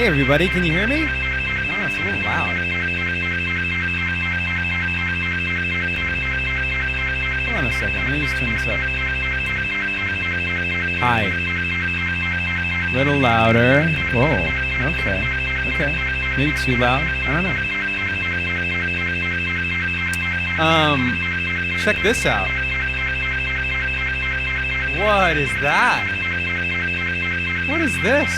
Hey everybody, can you hear me? Oh, it's a little loud. Hold on a second, let me just turn this up. Hi. Little louder. Whoa, okay. Maybe too loud, I don't know. Check this out. What is that? What is this?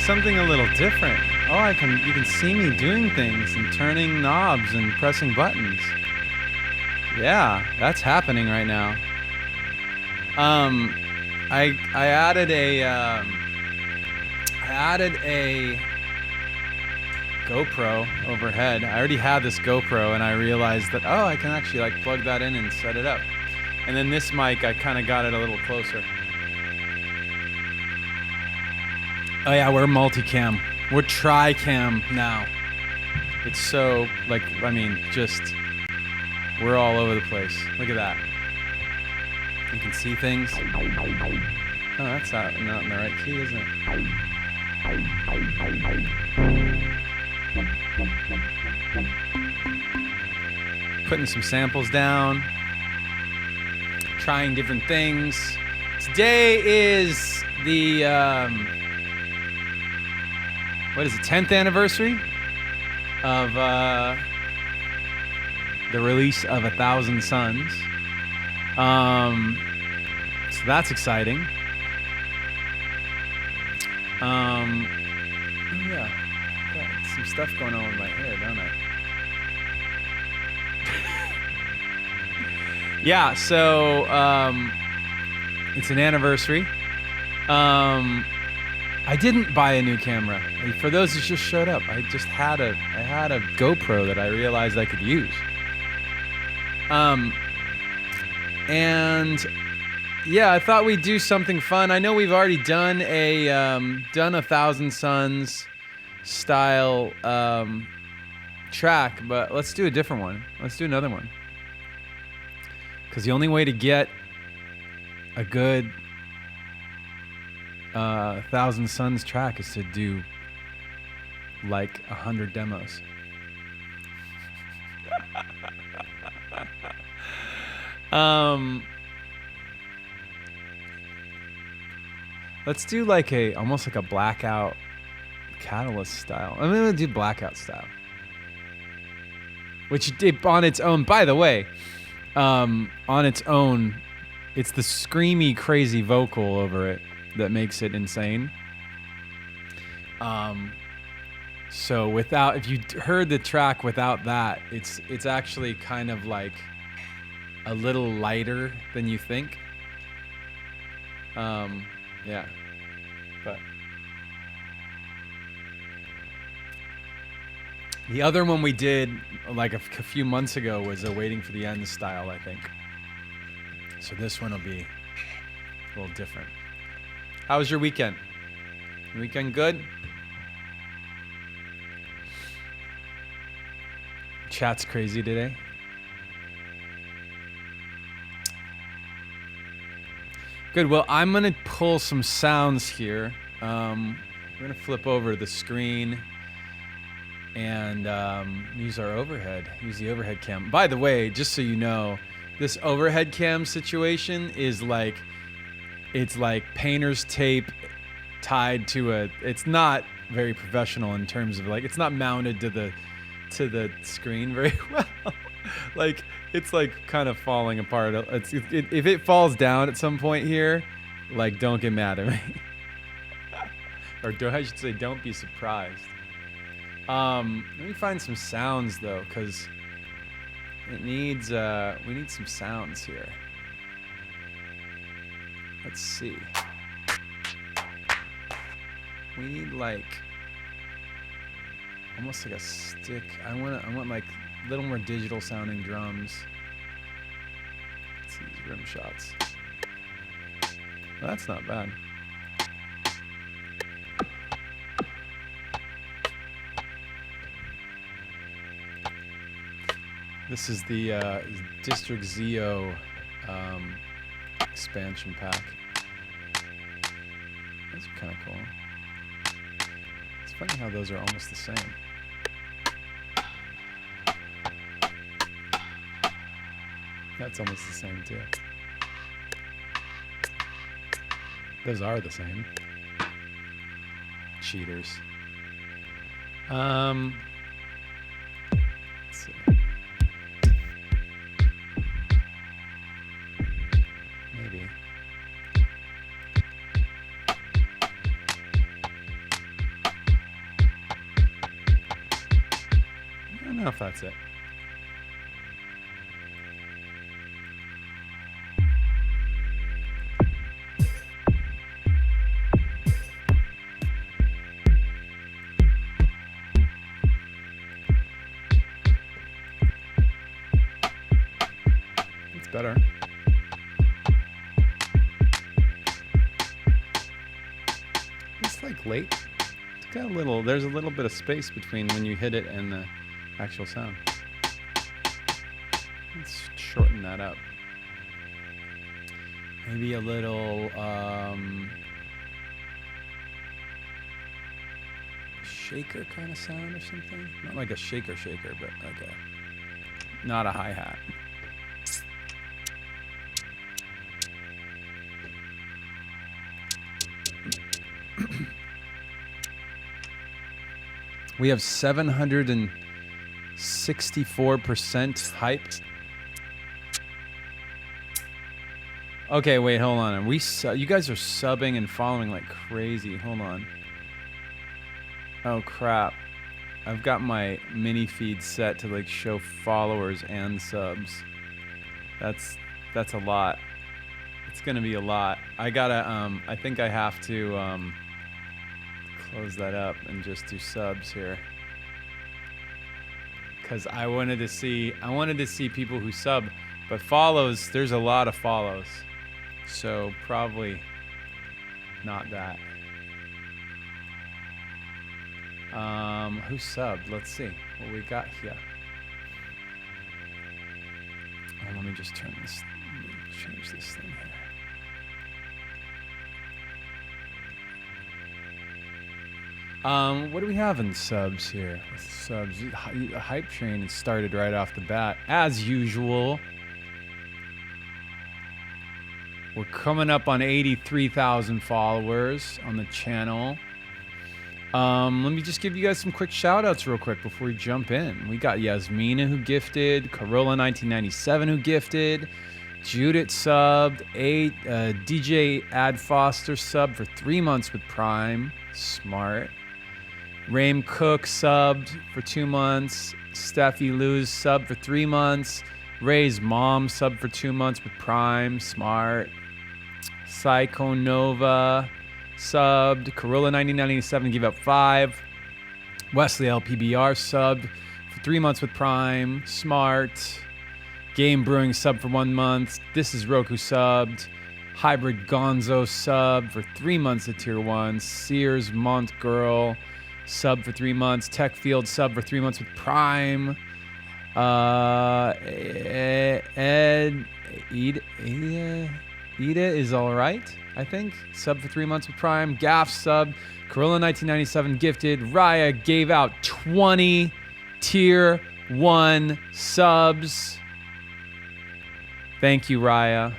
Something a little different. Oh, you can see me doing things and turning knobs and pressing buttons. Yeah, that's happening right now. I added a GoPro overhead. I already had this GoPro and I realized that, oh, I can actually like plug that in and set it up. And then this mic, I kind of got it a little closer. Oh yeah, we're multicam. We're tri-cam now. It's so, like, I mean, just, we're all over the place. Look at that. You can see things. Oh, that's not in the right key, isn't it? Putting some samples down. Trying different things. Today is the, what is it, 10th anniversary of the release of 1,000 Suns. So that's exciting. Yeah, got some stuff going on with my hair, don't I? Yeah, so it's an anniversary. I didn't buy a new camera. For those who just showed up, I had a GoPro that I realized I could use. And yeah, I thought we'd do something fun. I know we've already done a 1,000 Suns style track, but let's do a different one. Let's do another one. Because the only way to get a good 1,000 Suns track is to do like 100 demos. Let's do like almost like a blackout catalyst style. I'm gonna do blackout style, which on its own, by the way, on its own, it's the screamy, crazy vocal over it that makes it insane. So if you heard the track without that, it's actually kind of like a little lighter than you think. Yeah, but the other one we did like a few months ago was a Waiting for the End style, I think. So this one will be a little different. How was your weekend? Your weekend good? Chat's crazy today. Good. Well, I'm going to pull some sounds here. We're going to flip over the screen and use our overhead. Use the overhead cam. By the way, just so you know, this overhead cam situation is like, it's like painter's tape tied to it's not very professional in terms of like, it's not mounted to the screen very well. Like, it's like kind of falling apart. If it falls down at some point here, like, don't get mad at me. Or I should say, don't be surprised. Let me find some sounds though, because we need some sounds here. Let's see. We need like almost like a stick. I want like a little more digital sounding drums. Let's see these rim shots. Well, that's not bad. This is the District Zio expansion pack. Those are kind of cool. It's funny how those are almost the same. That's almost the same too. Those are the same. Cheaters. Let's see. Maybe. I don't know if that's it. Better. It's like late. It's got a little, there's a little bit of space between when you hit it and the actual sound. Let's shorten that up. Maybe a little shaker kind of sound or something. Not like a shaker, but like a, not a hi-hat. We have 764% hype. Okay, wait, hold on. You guys are subbing and following like crazy. Hold on. Oh crap. I've got my mini feed set to like show followers and subs. That's a lot. It's gonna be a lot. I gotta I think I have to close that up and just do subs here. Cause I wanted to see people who sub, but follows, there's a lot of follows. So probably not that. Who subbed? Let's see what we got here. Oh, let me just turn this, change this thing here. What do we have in subs here? Subs, the hype train has started right off the bat, as usual. We're coming up on 83,000 followers on the channel. Let me just give you guys some quick shout outs real quick before we jump in. We got Yasmina who gifted, Corolla 1997 who gifted, Judith subbed, DJ Ad Foster subbed for 3 months with Prime, smart. Rame Cook subbed for 2 months, Steffi Luz subbed for 3 months, Ray's mom subbed for 2 months with Prime, smart. Psycho Nova subbed, Corolla 1997 gave up 5, Wesley LPBR subbed for 3 months with Prime, smart. Game Brewing subbed for 1 month, This Is Roku subbed, Hybrid Gonzo subbed for 3 months at Tier 1, Sears Mont Girl subbed for 3 months, Techfield subbed for 3 months with Prime, Ida is alright, I think. Sub for 3 months with Prime. Gaff sub. Corolla 1997 gifted. Raya gave out 20 Tier 1 subs. Thank you, Raya.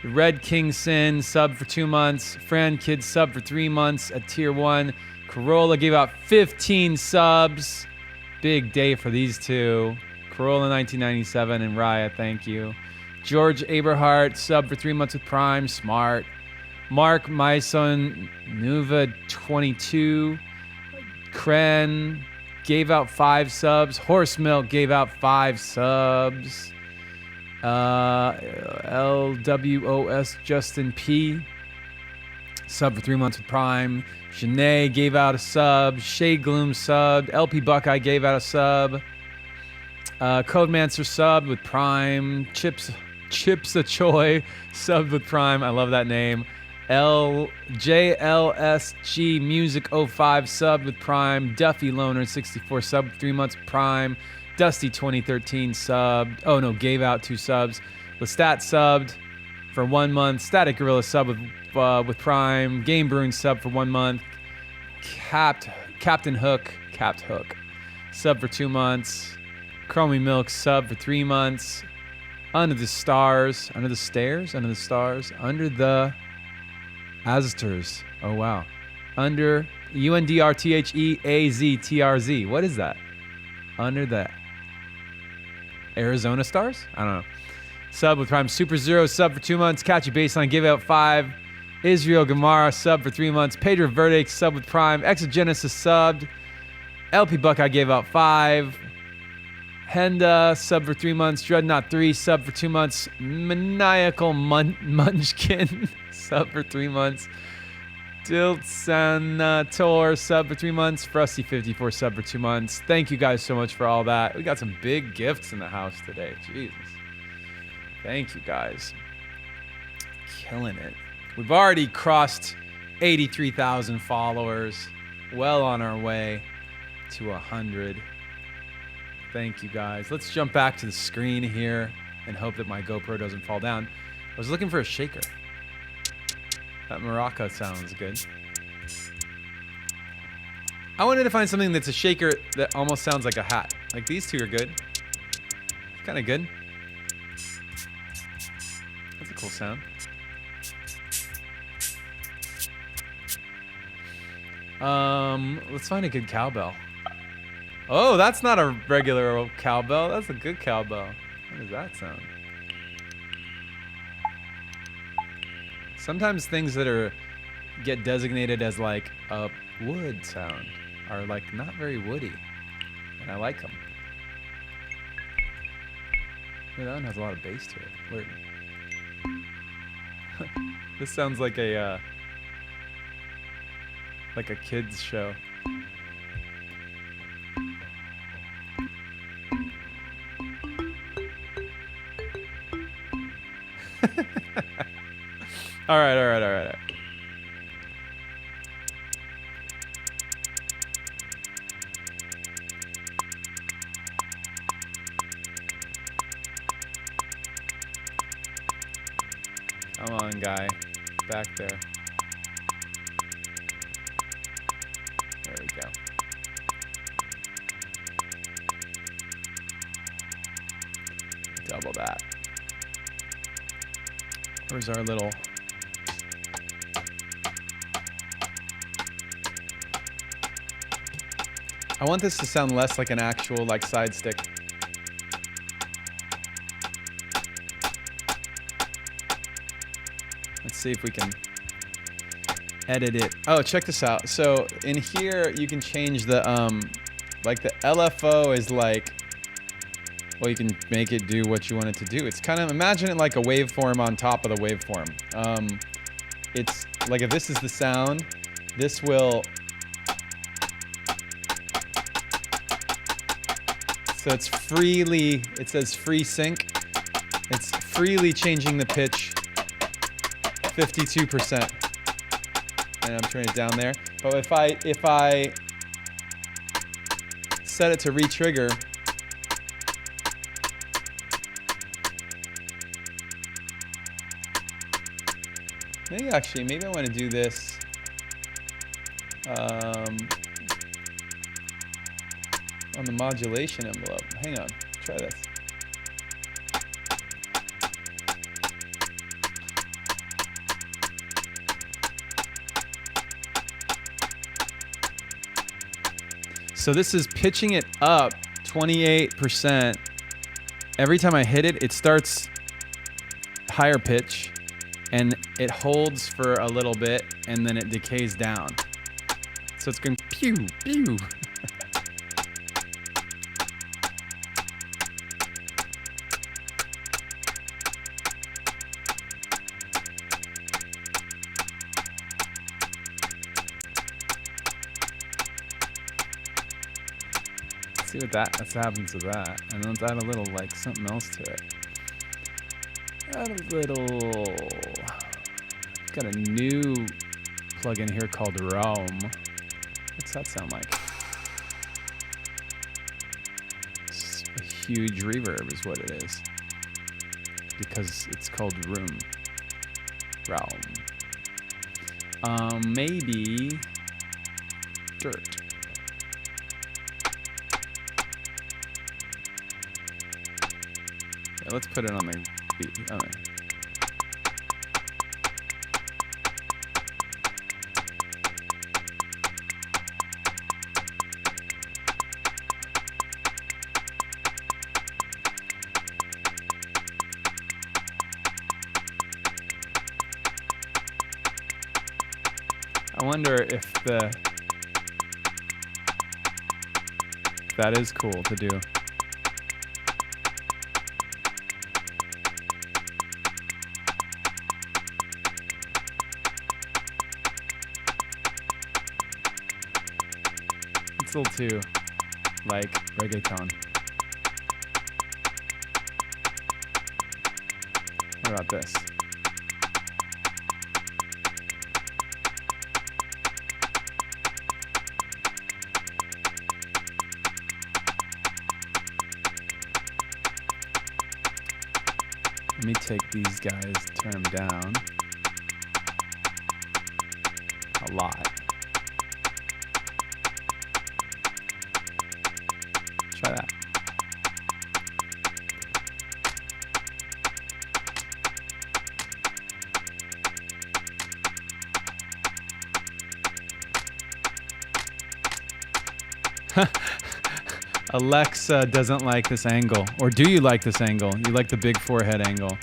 Red King Sin sub for 2 months. Fran Kid sub for 3 months at Tier 1. Corolla gave out 15 subs. Big day for these two. Corolla 1997 and Raya, thank you. George Aberhart sub for 3 months with Prime, smart. Mark Myson Nuva 22. Kren gave out 5 subs. Horse Milk gave out 5 subs. LWOS Justin P sub for 3 months with Prime. Janae gave out a sub. Shay Gloom subbed. LP Buckeye gave out a sub. Codemancer subbed with Prime. Chips Choi subbed with Prime. I love that name. JLSG Music 05 subbed with Prime. Duffy Loner 64 subbed with 3 months with Prime. Dusty 2013 subbed. Oh no, gave out 2 subs. Lestat subbed for 1 month. Static Gorilla subbed with with Prime. Game Bruin sub for 1 month. Captain Hook, Capped Hook, sub for 2 months. Chromie Milk sub for 3 months. Under the Stars, Under the Stairs, Under the Stars, Under the Azters. Oh wow. Under UNDRTHEAZTRZ. What is that? Under the Arizona Stars? I don't know. Sub with Prime. Super Zero sub for 2 months. Catchy Baseline gave out 5. Israel Gamara sub for 3 months. Pedro Verdict sub with Prime. Exogenesis subbed. LP Buckeye gave out 5. Henda sub for 3 months. Dreadnought 3 sub for 2 months. Maniacal Munchkin sub for 3 months. Dilsanator sub for 3 months. Frosty54 sub for 2 months. Thank you guys so much for all that. We got some big gifts in the house today. Jesus. Thank you guys. Killing it. We've already crossed 83,000 followers. Well on our way to 100. Thank you guys. Let's jump back to the screen here and hope that my GoPro doesn't fall down. I was looking for a shaker. That maraca sounds good. I wanted to find something that's a shaker that almost sounds like a hat. Like these two are good. Kind of good. That's a cool sound. Let's find a good cowbell. Oh, that's not a regular old cowbell. That's a good cowbell. How does that sound? Sometimes things that get designated as like a wood sound are like not very woody, and I like them. That one has a lot of bass to it. Weird. This sounds like a kid's show. All right. Come on, guy. Back there. There we go. Double that. Where's our little... I want this to sound less like an actual like side stick. Let's see if we can edit it. Oh, check this out. So in here you can change the like the LFO is like, well, you can make it do what you want it to do. It's kind of, imagine it like a waveform on top of the waveform. It's like if this is the sound, this will... So it's freely, it says free sync. It's freely changing the pitch 52%. And I'm turning it down there. But if I set it to re-trigger, maybe I want to do this. On the modulation envelope. Hang on, try this. So this is pitching it up 28%. Every time I hit it, it starts higher pitch and it holds for a little bit and then it decays down. So it's going pew, pew. See what happens to that. And let's add a little like something else to it. Add a little. Got a new plugin here called Realm. What's that sound like? It's a huge reverb is what it is. Because it's called Room. Realm. Maybe dirt. Yeah, let's put it on the beat. Oh, I wonder if that is cool to do. It's a little too like reggaeton. What about this? Let me take these guys, turn them down a lot. Try that. Alexa doesn't like this angle. Or do you like this angle? You like the big forehead angle.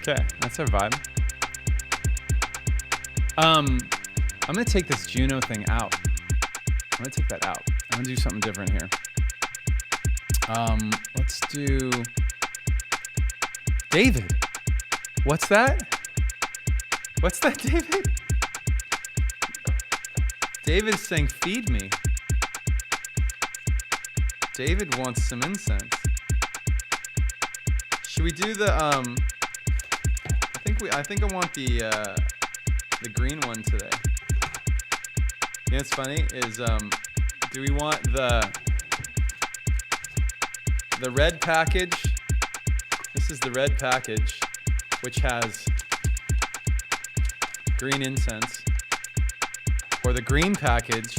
Okay, that's our vibe. I'm gonna take this Juno thing out. I'm gonna take that out. I'm gonna do something different here. Let's do David. What's that? What's that, David? David's saying feed me. David wants some incense. Should we do the I think I want the green one today. You know what's funny is do we want the red package? This is the red package, which has green incense, or the green package,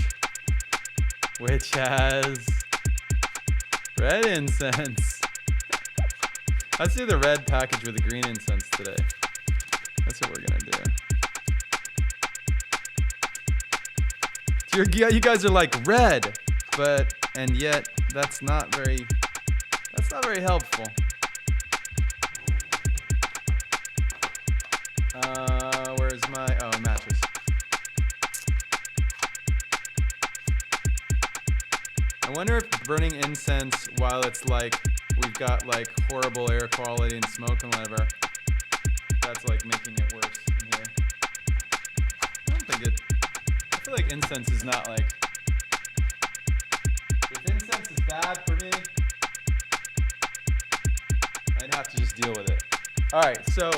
which has red incense. Let's do the red package with the green incense today. That's what we're gonna do. You guys are like red, and yet that's not very helpful. Where's my mattress? I wonder if burning incense while it's like we've got like horrible air quality and smoke and whatever, that's like making it worse in here. I don't think it. I feel like incense is not like. If incense is bad for me, I'd have to just deal with it. All right, so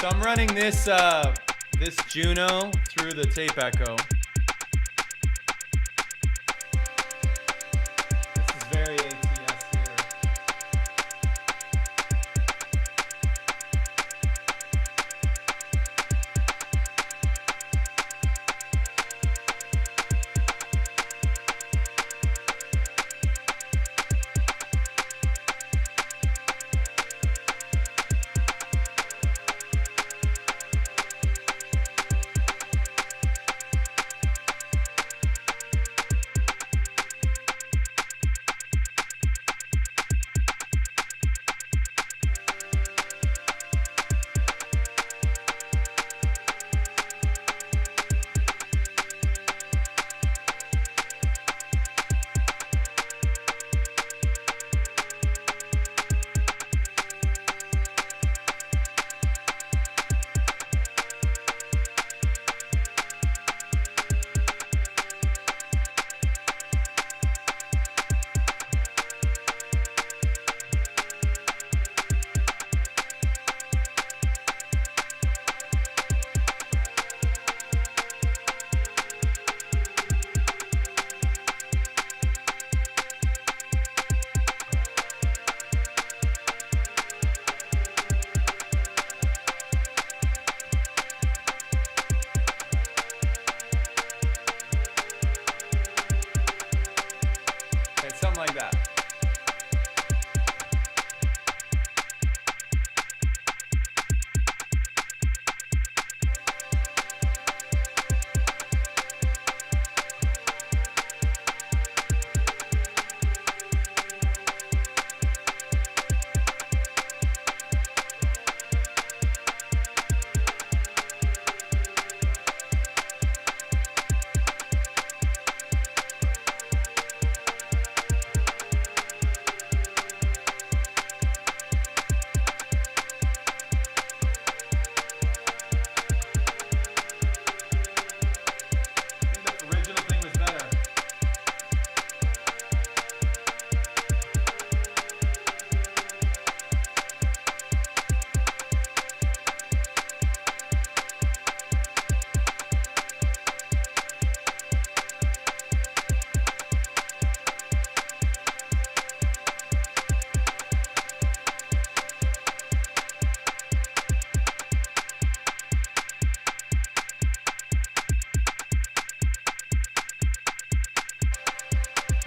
I'm running this this Juno through the tape echo. This is very ATS here.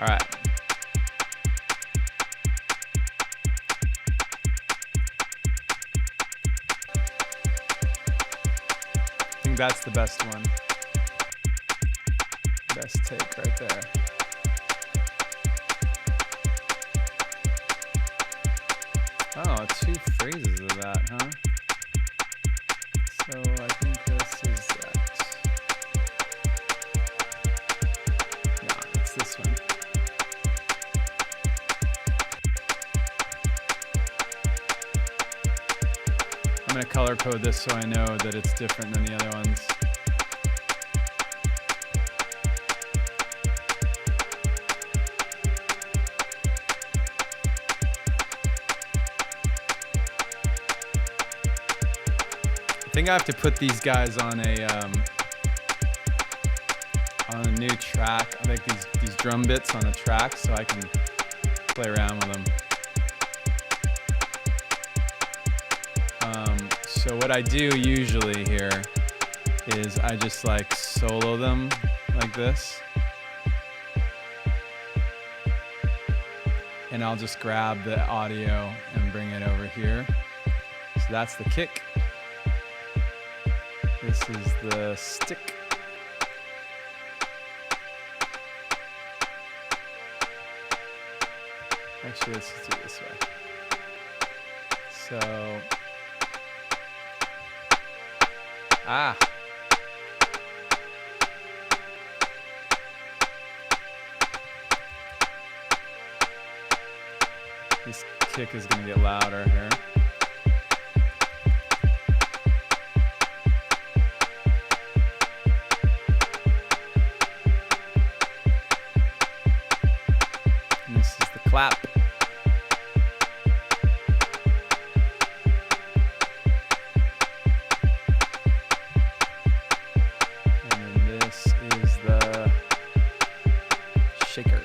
All right. I think that's the best one. Best take right there. Oh, 2 phrases of that, huh? So I think this is that. No, it's this one. I'm going to color code this so I know that it's different than the other ones. I think I have to put these guys on a new track. I like these drum bits on a track so I can play around with them. So what I do usually here is I just like solo them like this. And I'll just grab the audio and bring it over here. So that's the kick. This is the stick. Actually, let's just do it this way. So, this kick is going to get louder here. And this is the clap. Shaker.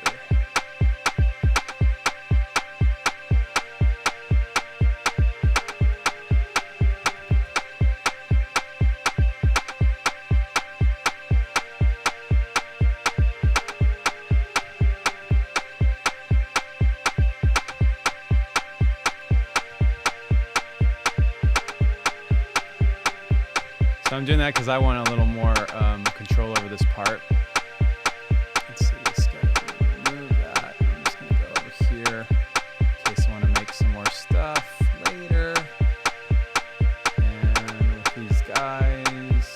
So I'm doing that because I want a little more control over this part. Let's see this guy. Remove that. I'm just going to go over here in case I want to make some more stuff later. And with these guys,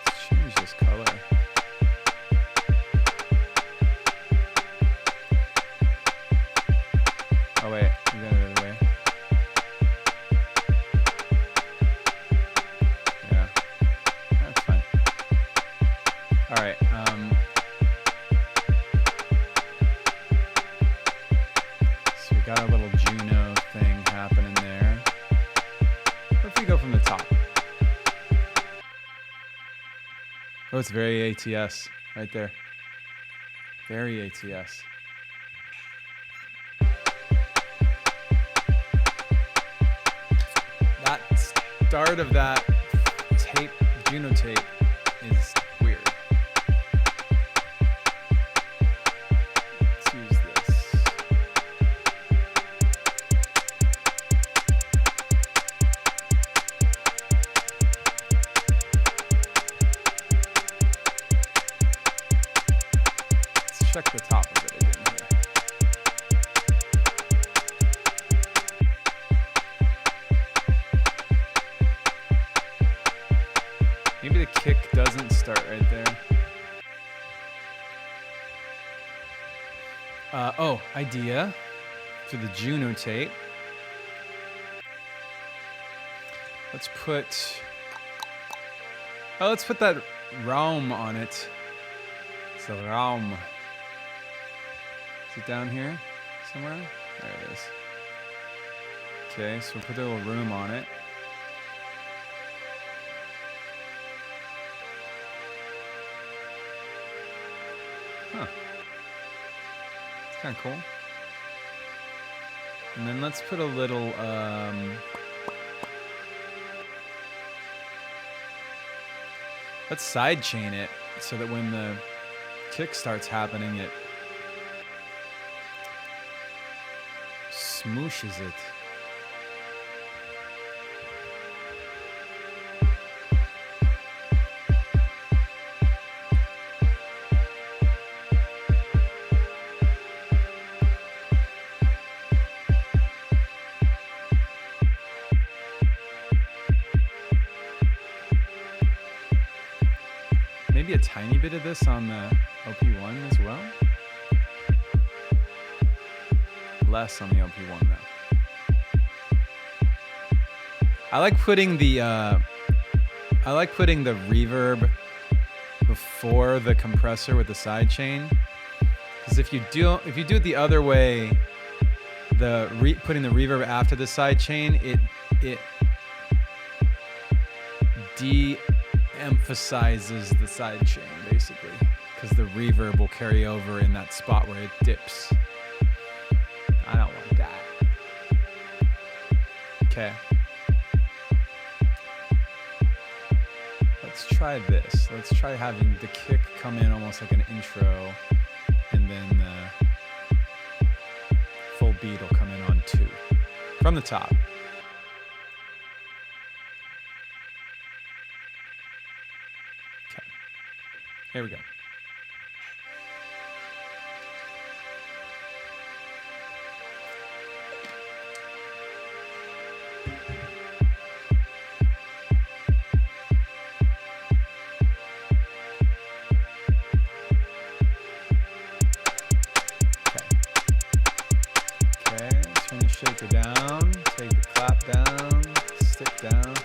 let's change this color. Oh wait, we got it the other way. Yeah, that's fine. All right. So we got a little Juno thing happening there. What if we go from the top? Oh, it's very ATS right there. Very ATS. That start of that tape, Juno tape, is weird. Let's use this. Let's check the top of it again here. Maybe the kick doesn't start right there. Oh, idea for the Juno tape. Let's put that Raum on it. It's a Raum. Is it down here somewhere? There it is. Okay, so we'll put a little room on it. Huh. It's kind of cool. And then let's put a little, let's sidechain it so that when the kick starts happening, it smooshes it. Maybe a tiny bit of this on the LP1 as well. Less on the LP1 though. I like putting the reverb before the compressor with the sidechain, because if you do it the other way, putting the reverb after the sidechain, it de-emphasizes the sidechain basically, because the reverb will carry over in that spot where it dips. I don't want that. Okay. Let's try this. Let's try having the kick come in almost like an intro, and then the full beat will come in on 2 from the top. Okay. Here we go. Shaker down, take the clap down, stick down.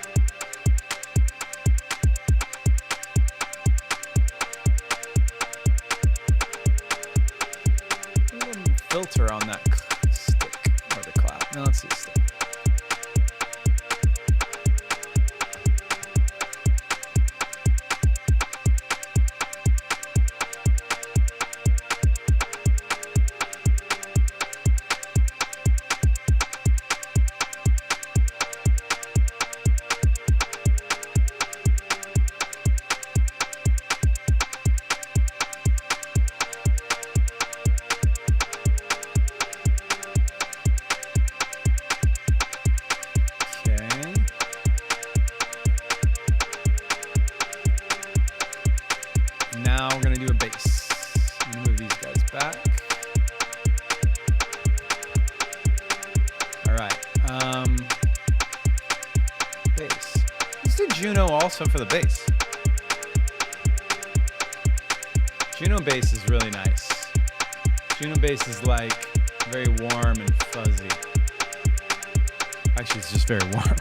A little filter on that stick or the clap. Now let's see stick. Now we're going to do a bass. I'm going to move these guys back. All right. Bass. Let's do Juno also for the bass. Juno bass is really nice. Juno bass is like very warm and fuzzy. Actually, it's just very warm.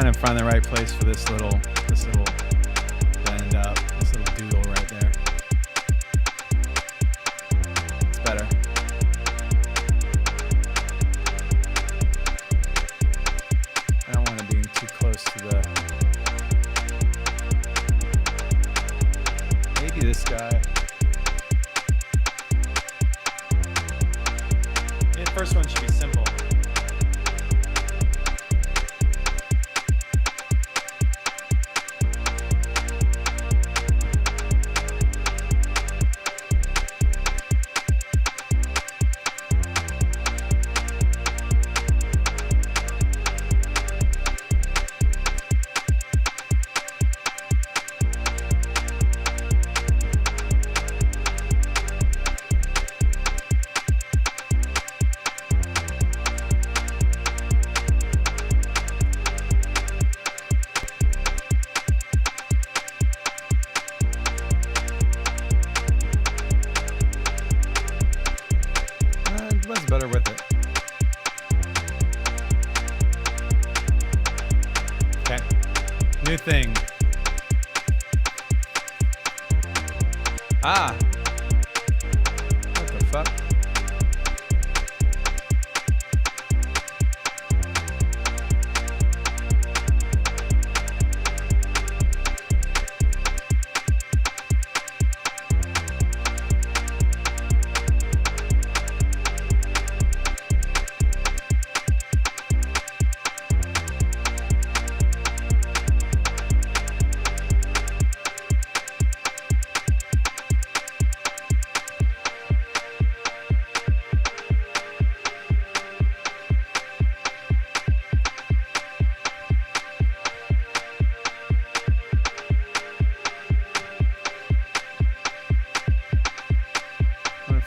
trying to find the right place for this little bend up, this little doodle right there. It's better. I don't want to be too close to the. Maybe this guy. Yeah, the first one should be simple. Better with it. Okay. New thing. Ah. What the fuck?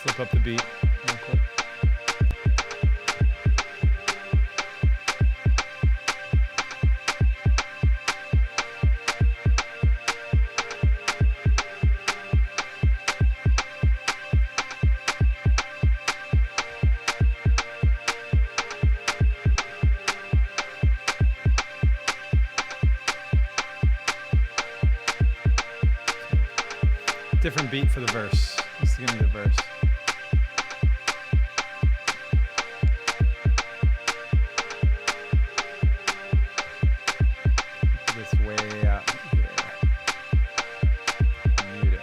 Flip up the beat real quick. Different beat for the verse. This is gonna be the verse. Way out here. Mute it.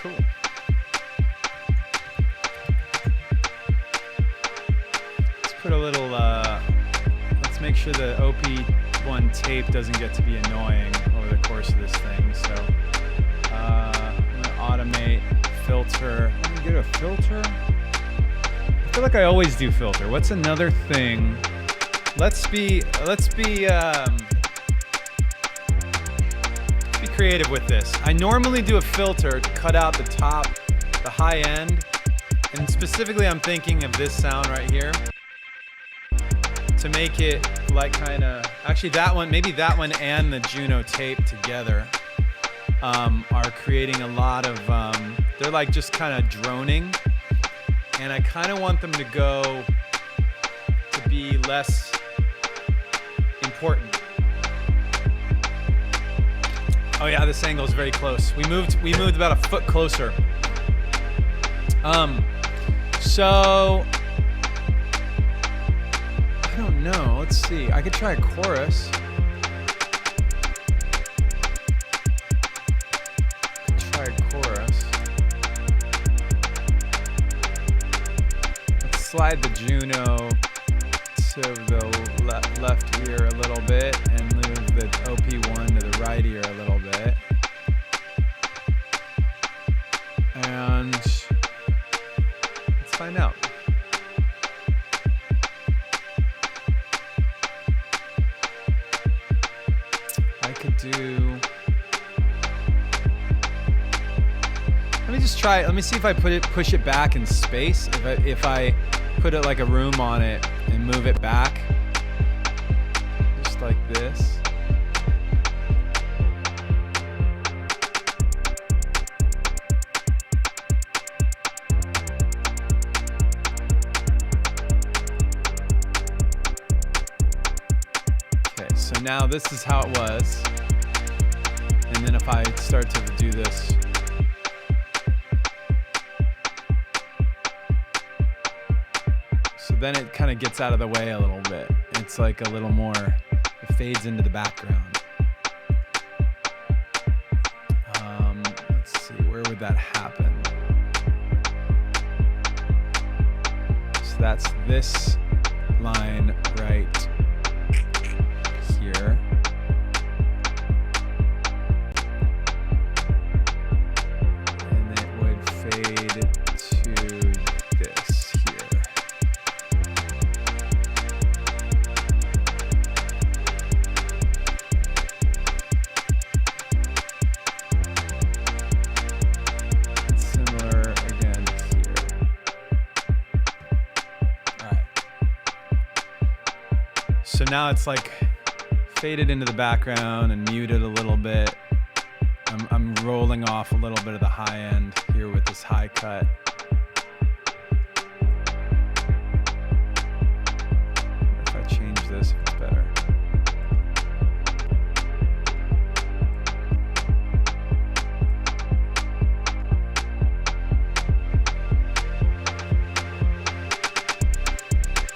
Cool. Let's put a little, let's make sure the OP1 tape doesn't get to be annoying over the course of this thing. So I'm gonna automate, filter. Let me get a filter. I feel like I always do filter. What's another thing? Let's be creative with this. I normally do a filter to cut out the top, the high end, and specifically I'm thinking of this sound right here. to make it like kind of, actually that one, maybe that one and the Juno tape together are creating a lot of, they're like just kind of droning, and I kind of want them to go to be less important. Oh yeah, this angle is very close. We moved about a foot closer. So I don't know. Let's see. I could try a chorus. Let's slide the Juno to the left ear a little bit and move the OP1 to the right ear a little bit. And let's find out. I could do, let me just try it. Let me see if I push it back in space. If I put it like a room on it and move it back, just like this. Okay, so now this is how it was. And then if I start to do this, then it kind of gets out of the way a little bit. It's like a little more, it fades into the background. Let's see, where would that happen? So that's this line right here. And it would fade to this here. So now it's like faded into the background and muted a little bit. I'm rolling off a little bit of the high end here with this high cut. If I change this, if it's better.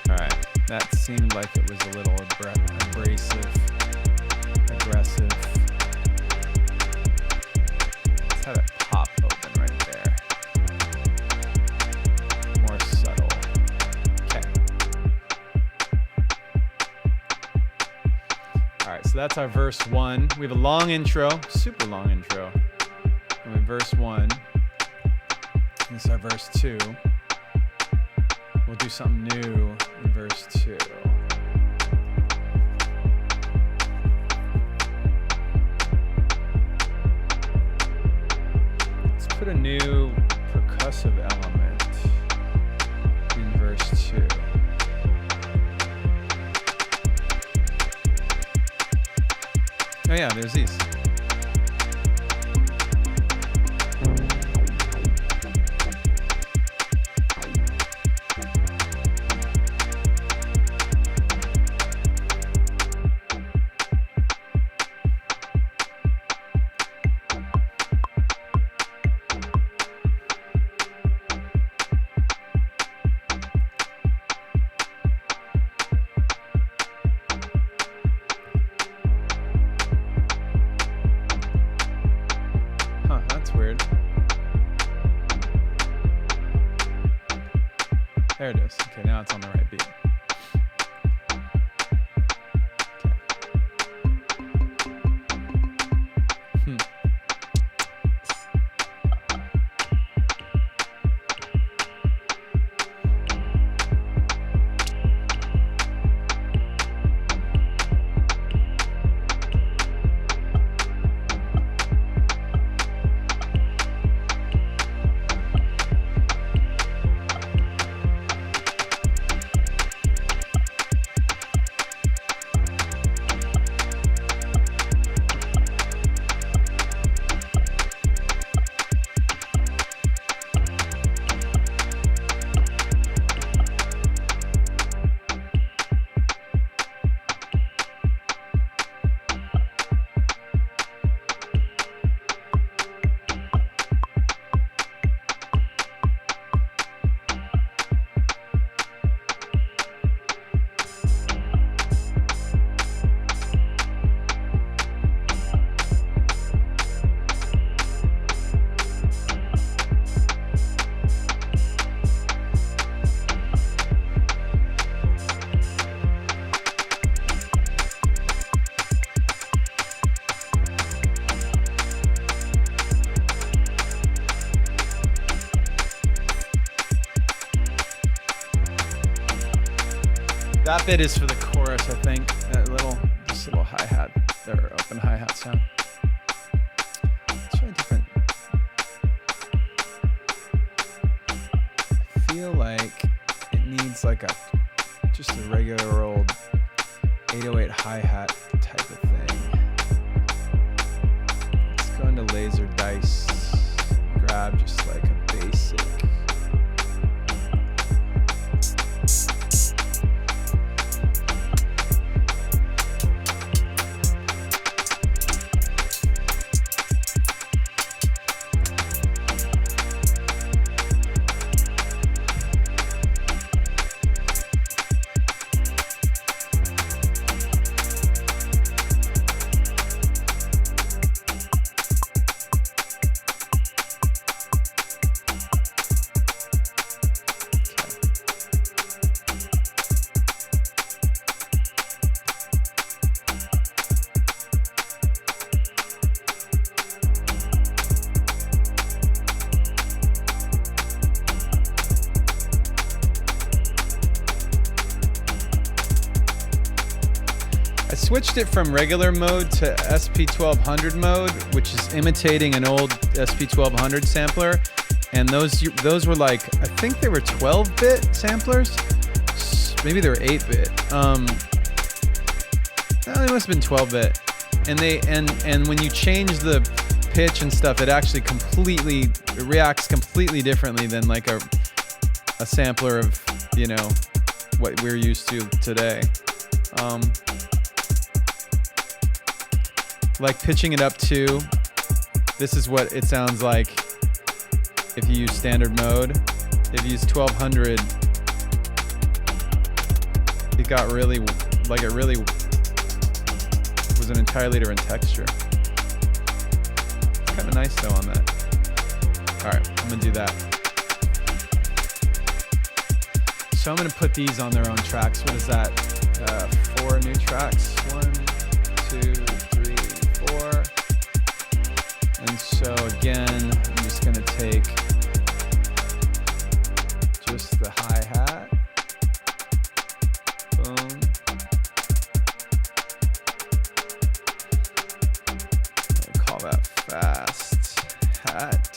All right, that seemed like it was a little abrasive, aggressive. Let's have it pop open right there. More subtle. Okay. All right, so that's our verse 1. We have a long intro, super long intro. And we have verse 1. This is our verse 2. We'll do something new in verse 2. Let's put a new percussive element in verse 2. Oh yeah, there's these. There it is. Okay, now it's on the right beat. That bit is for the chorus, I think. This little hi-hat, or open hi-hat sound. Let's try different. I feel like it needs like just a regular old 808 hi-hat type of thing. Let's go into laser dice, grab just like a basic. Switched it from regular mode to SP1200 mode, which is imitating an old SP1200 sampler, and those were like, I think they were 12-bit samplers, maybe they were 8-bit. They must have been 12-bit, and when you change the pitch and stuff, it actually reacts completely differently than like a sampler of what we're used to today. Like pitching it up to, this is what it sounds like if you use standard mode. If you use 1200, it got really was an entirely different texture. It's kind of nice though on that. All right, I'm gonna do that. So I'm gonna put these on their own tracks. What is that? 4 new tracks. 1, 2, 3, 4. And so again, I'm just gonna take just the hi-hat. Boom. I call that fast hat.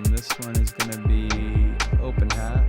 This one is gonna be open hat.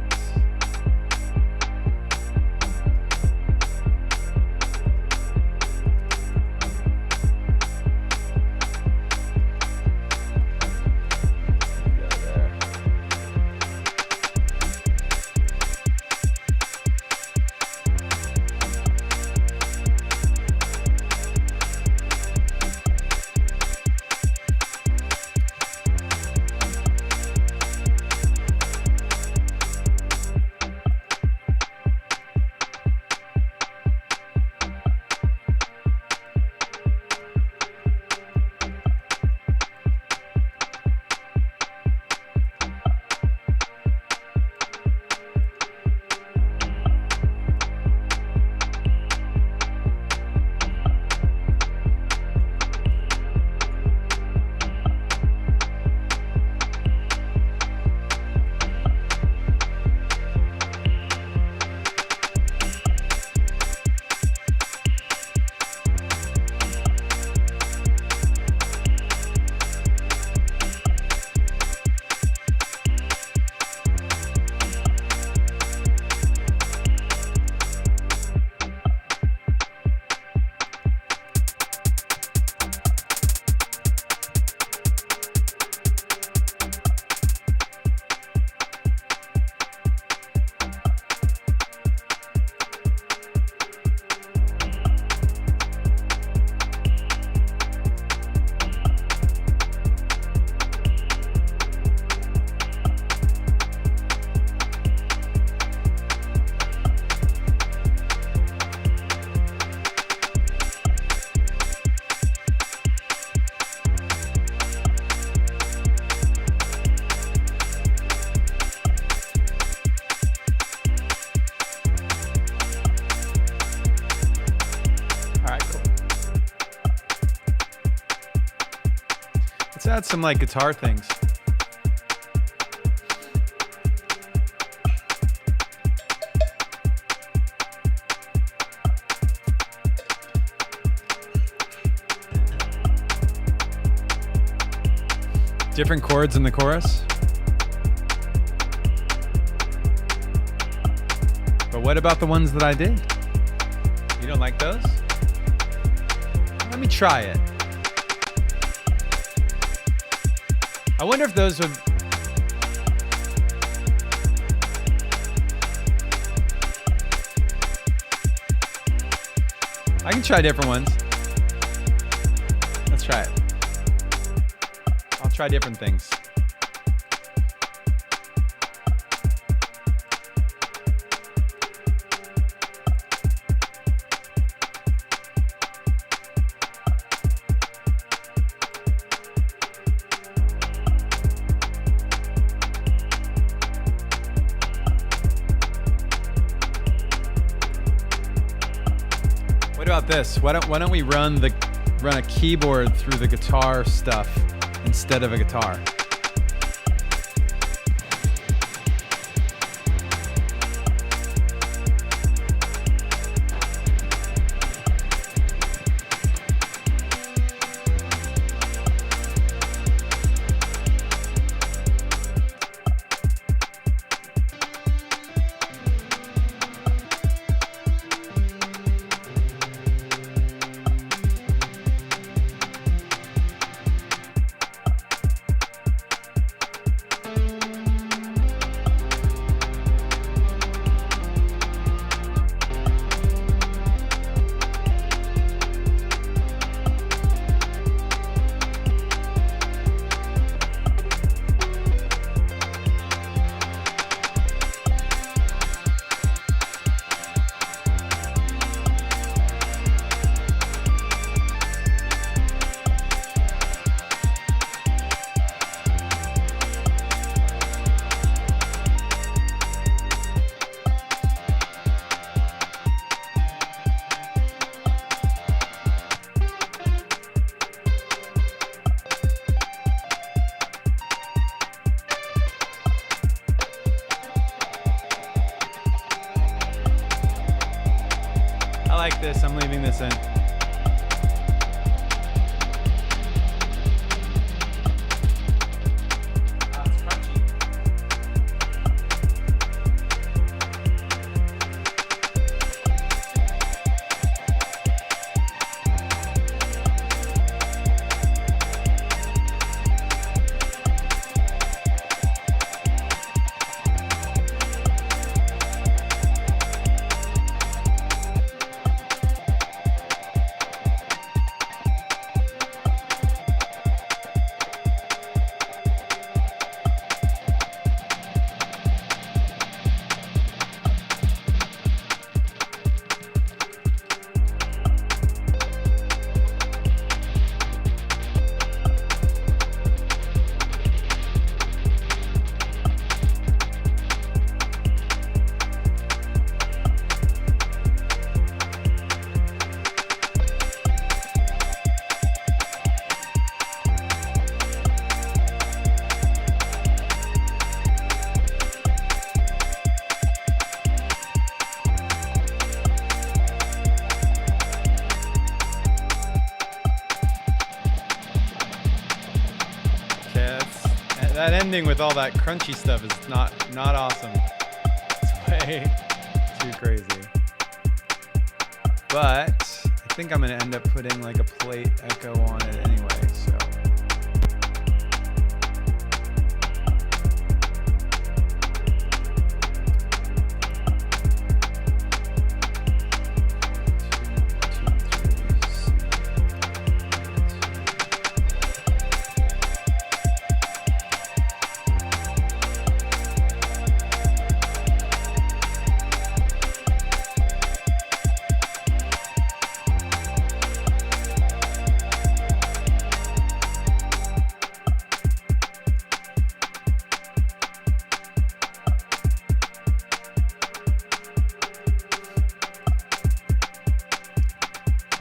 Let's add some like guitar things. Different chords in the chorus? But what about the ones that I did? You don't like those? Let me try it. I wonder if those would... I can try different ones. Let's try it. I'll try different things. What about this? Why don't we run a keyboard through the guitar stuff instead of a guitar? I like this. I'm leaving this in. That ending with all that crunchy stuff is not awesome. It's way too crazy. But I think I'm gonna end up putting like a plate echo on it anyway, so.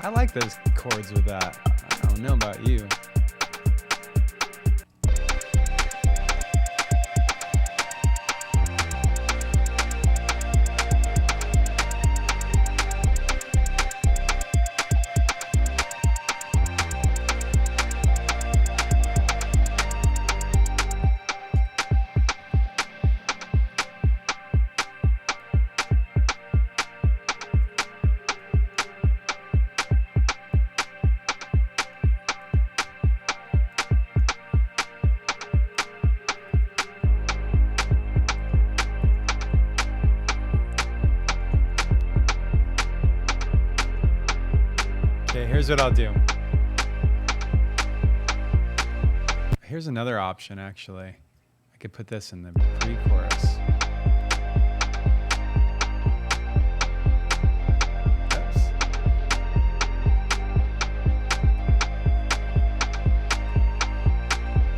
I like those chords with that. I don't know about you. Okay, here's what I'll do. Here's another option, actually. I could put this in the pre-chorus. Oops.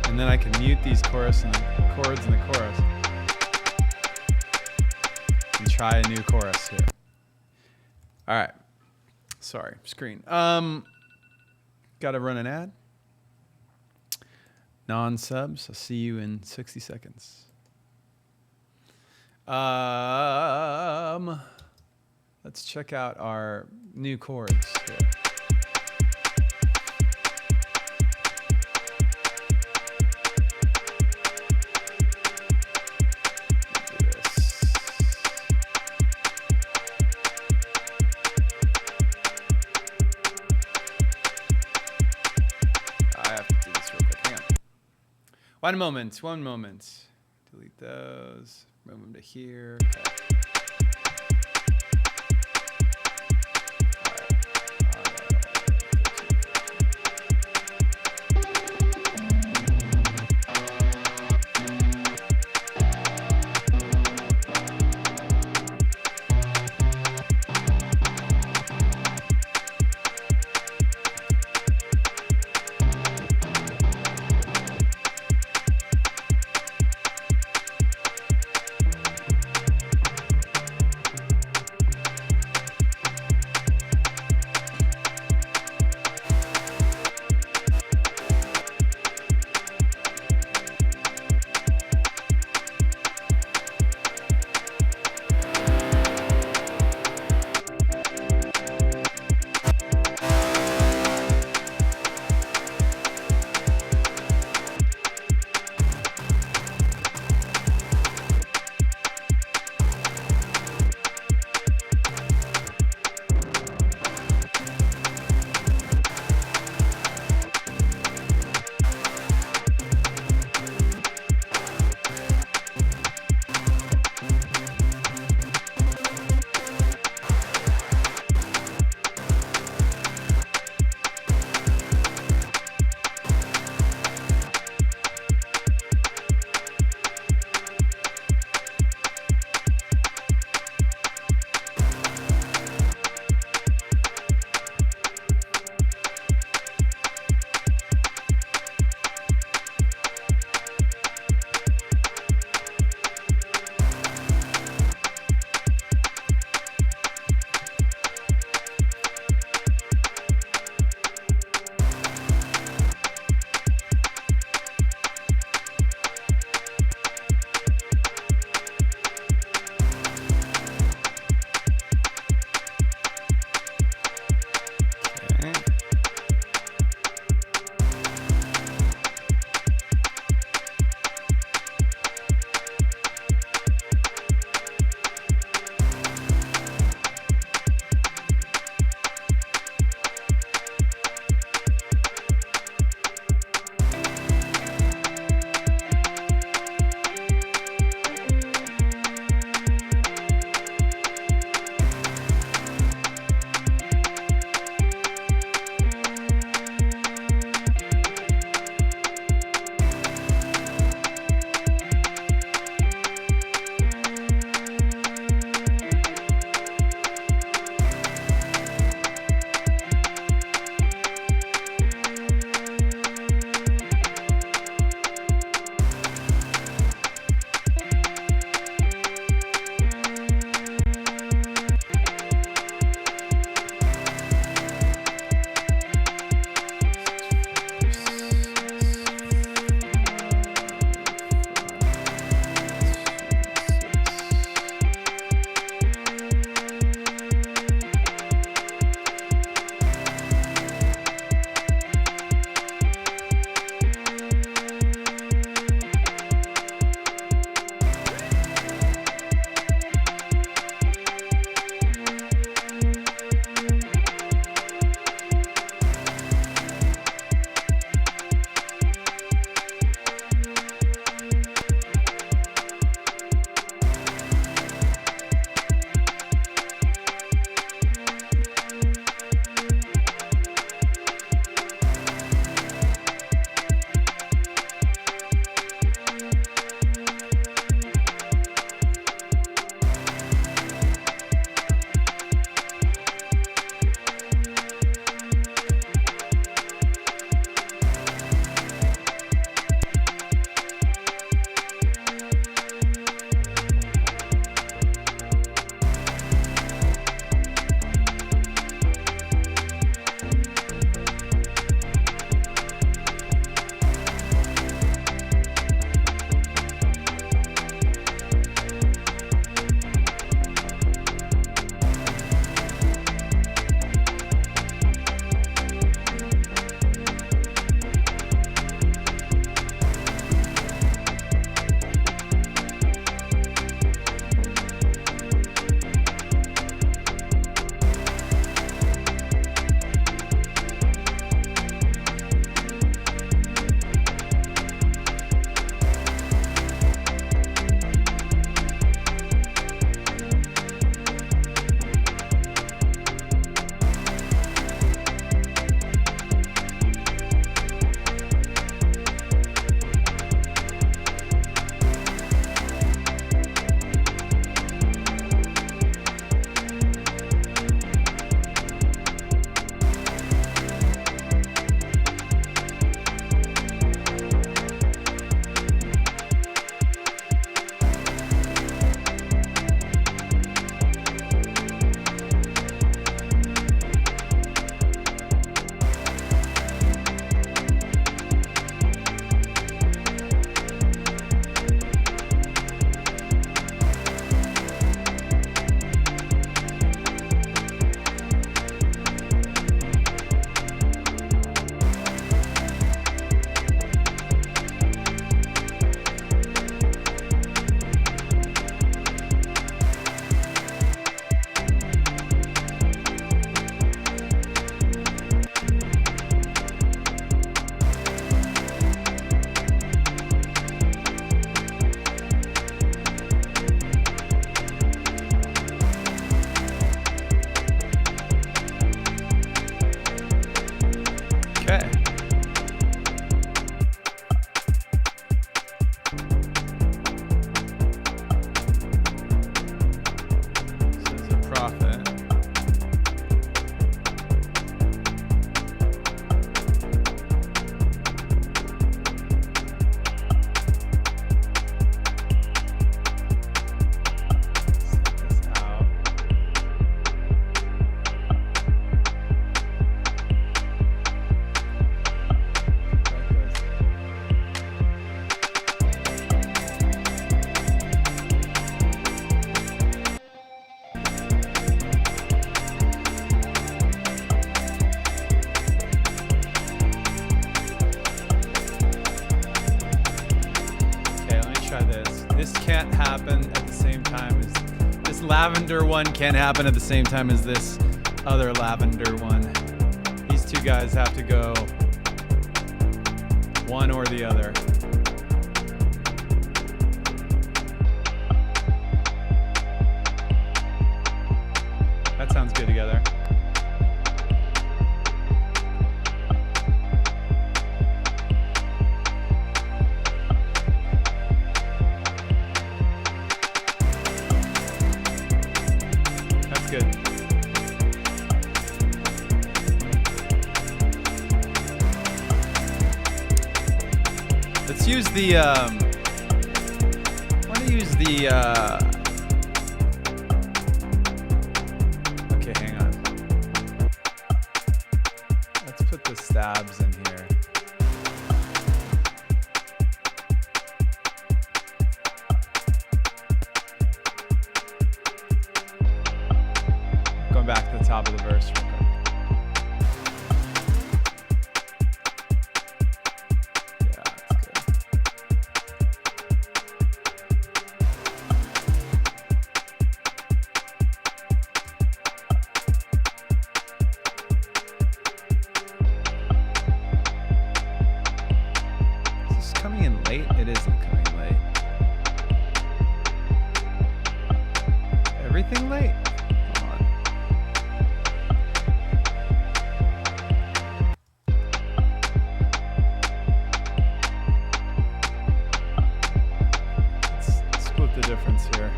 And then I can mute these chords in the chorus. And try a new chorus here. All right. Sorry, screen. Got to run an ad. Non-subs. I'll see you in 60 seconds. Let's check out our new chords here. One moment. Delete those. Move them to here. Okay. can't happen at the same time as this lavender one can't happen at the same time as this other lavender one. These two guys have to go one or the other. That sounds good together. That's good. Let's use the, I want to use the, okay, hang on. Let's put the stabs in here. Going back to the top of the verse real quick. It isn't coming late. Everything late? Come on. Let's split the difference here.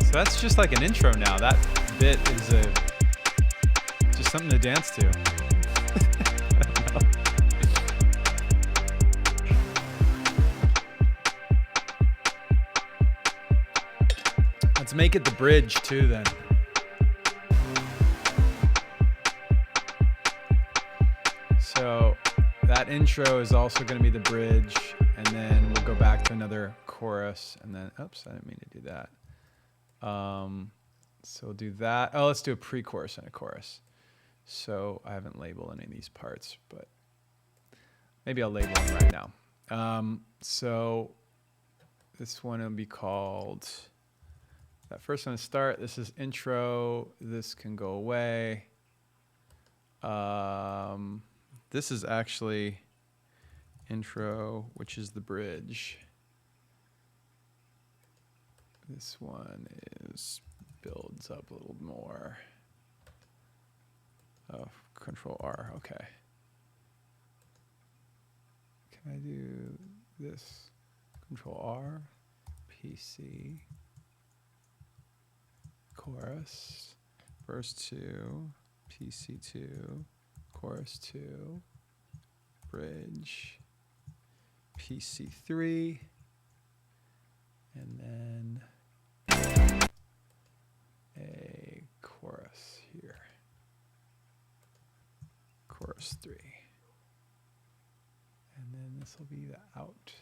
So that's just like an intro now. That bit is just something to dance to. I don't know. Let's make it the bridge too then. So that intro is also going to be the bridge, and then we'll go back to another chorus, and then, oops, I didn't mean to do that. So we'll do that. Oh, let's do a pre-chorus and a chorus. So I haven't labeled any of these parts, but maybe I'll label them right now. So this one will be called, that first one to start, this is intro, this can go away. This is actually intro, which is the bridge. This one is builds up a little more. Oh, Control R, okay. Can I do this? Control R, PC, chorus, verse 2, PC2, chorus 2, bridge, PC3, and then a chorus here. Chorus 3. And then this will be the out.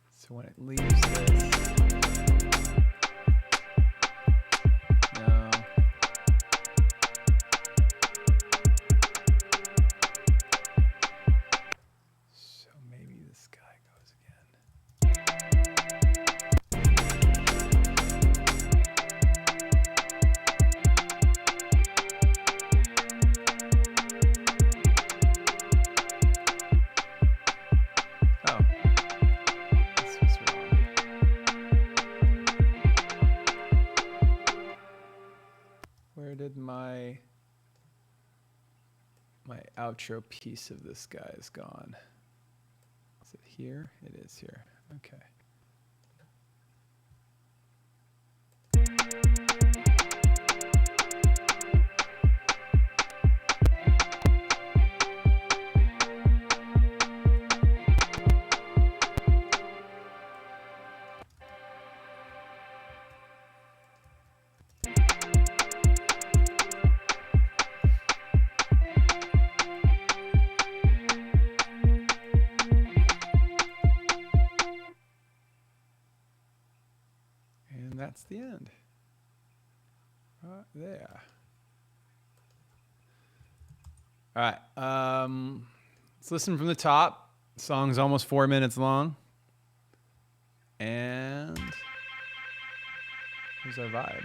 So when it leaves this, no. So maybe this guy goes again. Oh. This was wrong. outro piece of this guy is gone. Is it here? It is here. Okay. That's the end. Right there. All right. Let's listen from the top. The song's almost 4 minutes long. And here's our vibe.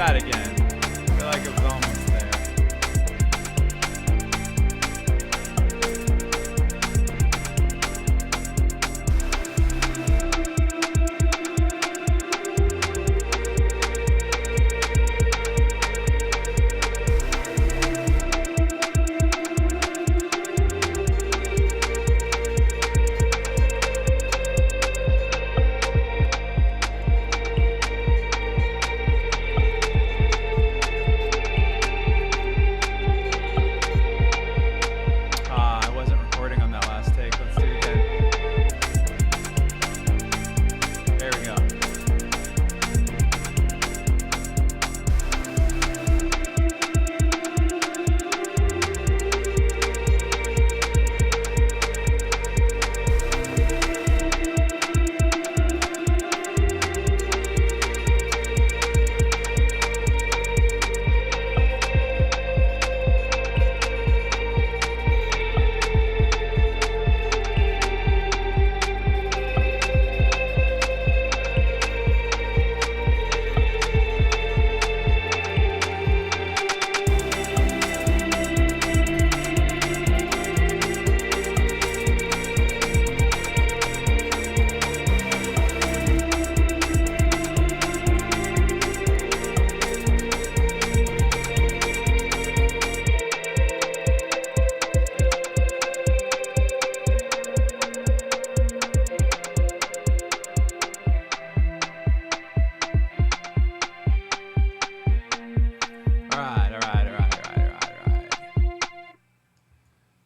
that again. I feel like it was almost there.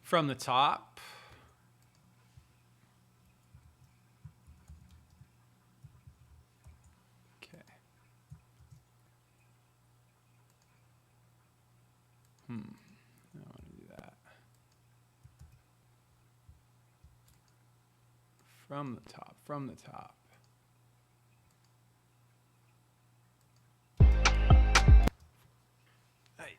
From the top. Okay. I want to do that. From the top, from the top. Hey.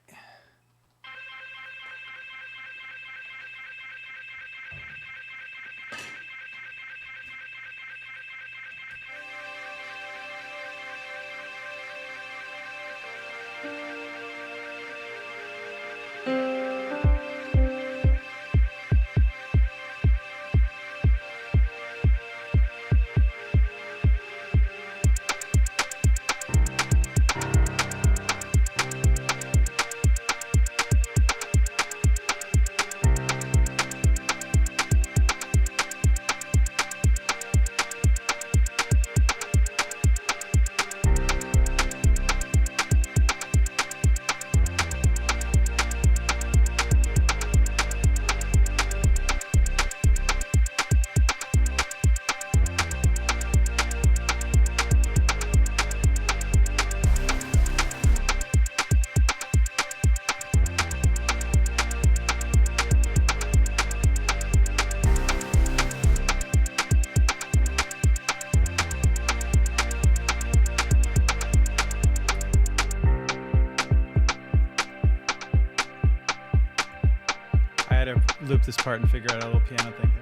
Loop this part and figure out a little piano thing here.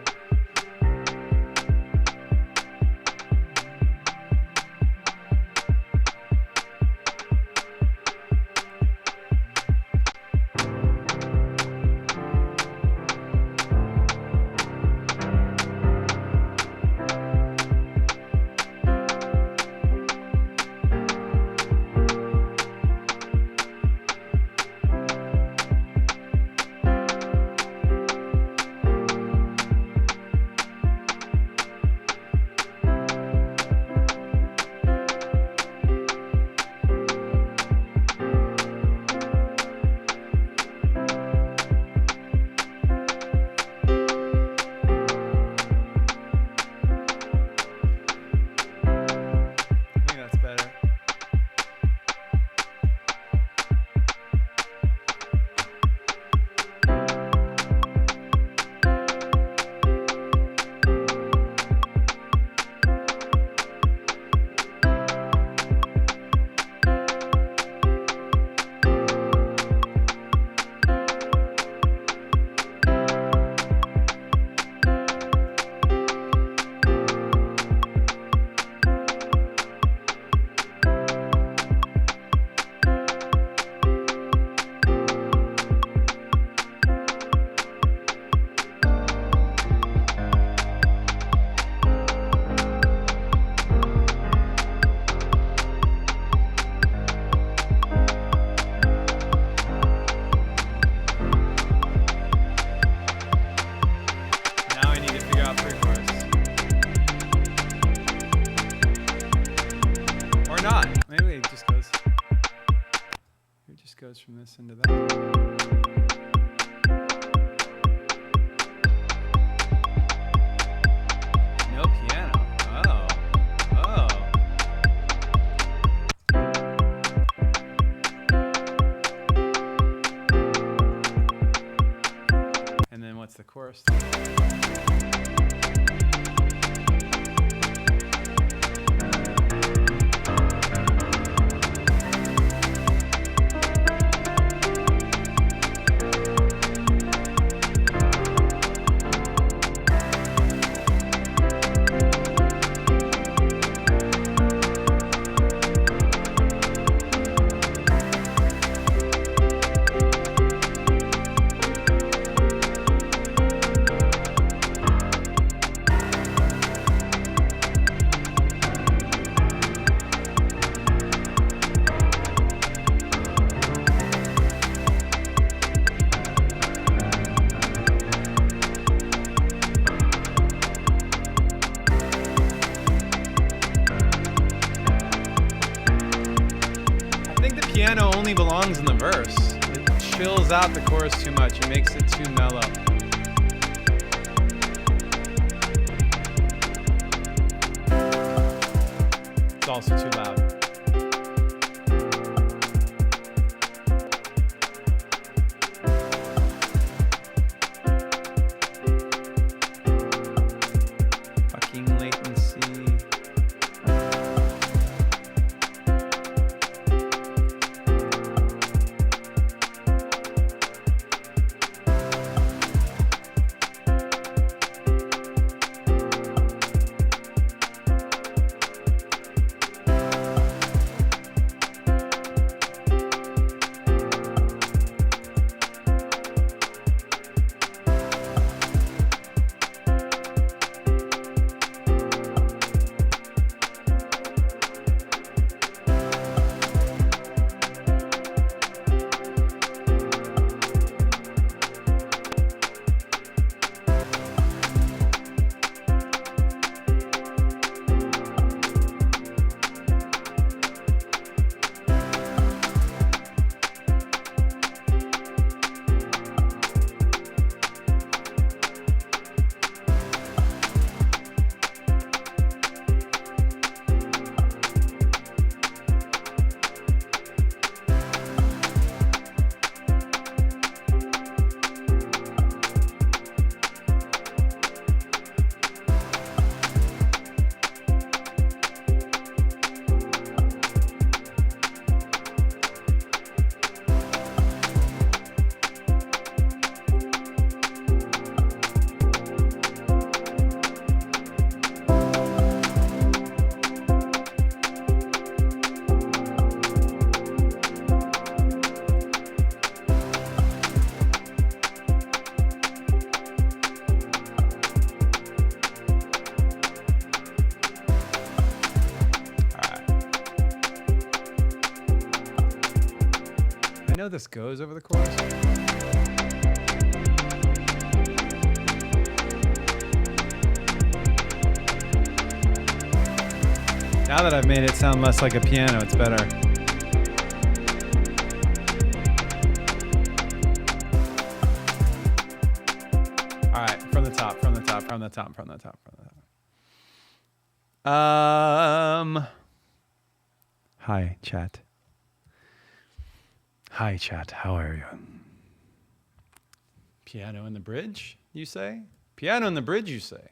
goes from this into that. No piano. Oh. And then what's the chorus? Piano only belongs in the verse. It chills out the chorus too much. It makes it too mellow. It's also too loud. Fucking latency. I know this goes over the chorus. Now that I've made it sound less like a piano, it's better. All right, from the top. Hi, chat. Hi, chat. How are you? Piano in the bridge, you say? Piano in the bridge, you say?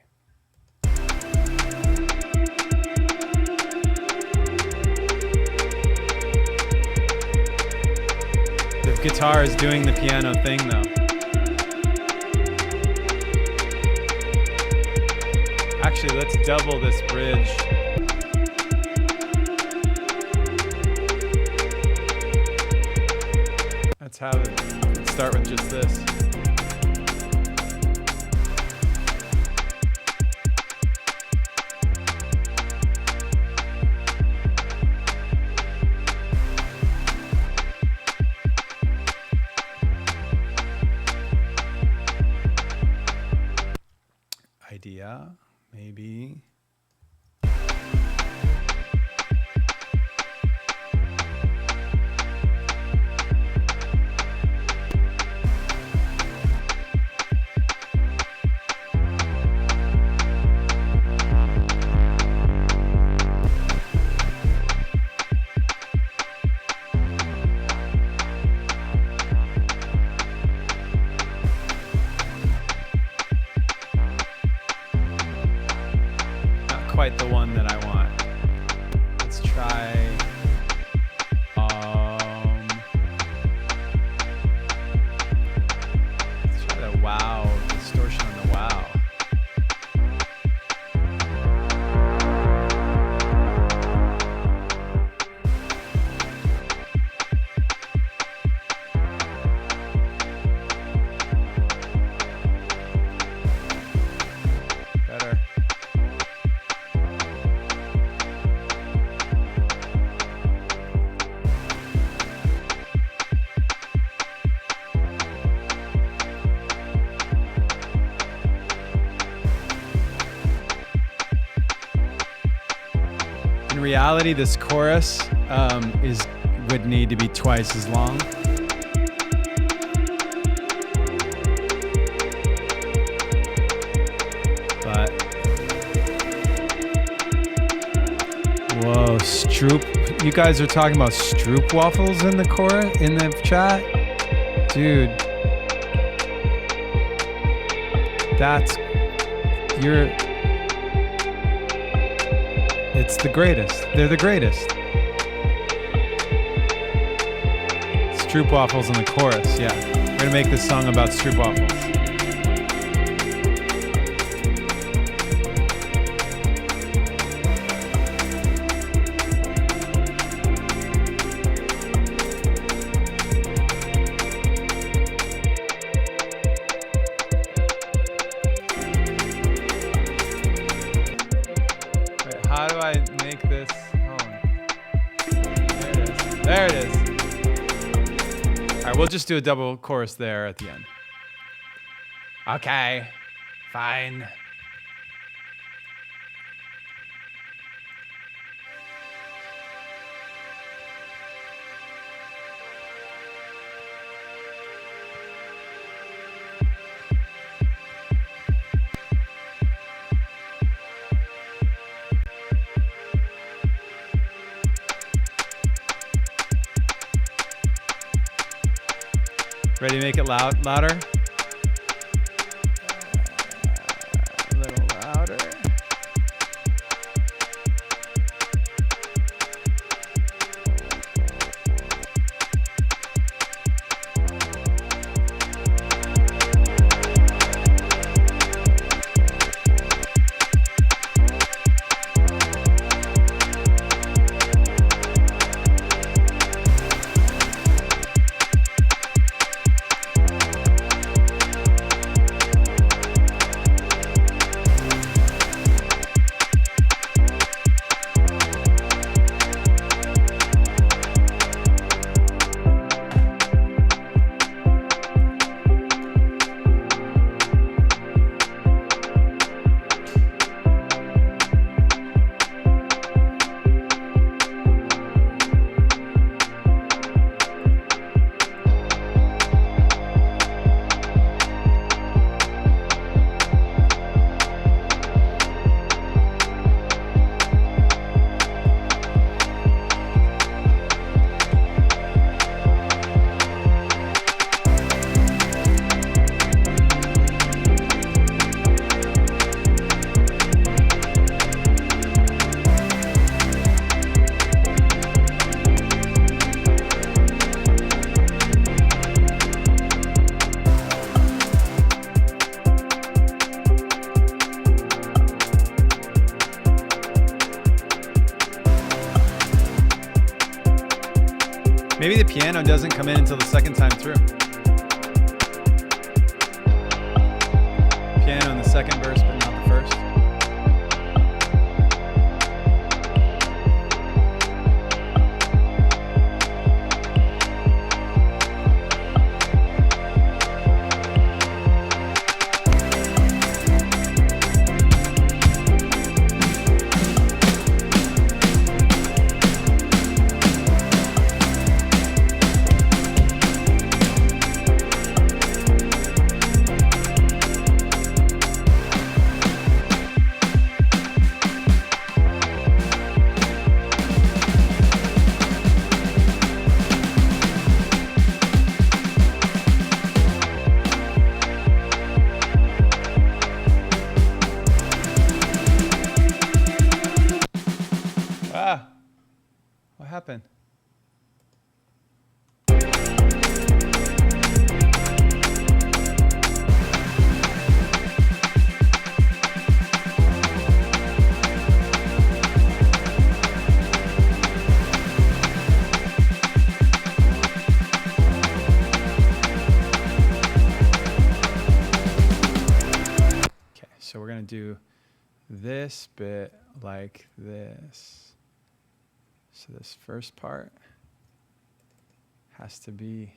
The guitar is doing the piano thing, though. Actually, let's double this bridge. Let's have it. Let's start with just this. Idea, maybe. in reality, this chorus would need to be twice as long. But whoa, Stroop! You guys are talking about Stroop waffles in the chorus in the chat, dude. It's the greatest. They're the greatest. Stroop waffles in the chorus, yeah. We're gonna make this song about Stroop waffles. How do I make this? Hold on. There it is. There it is. All right, we'll just do a double chorus there at the end. Okay, fine. Ready to make it louder? A little louder. Maybe the piano doesn't come in until the second time through. Piano in the second verse, but not the first. What happened? Okay, so we're gonna do this bit like this. So this first part has to be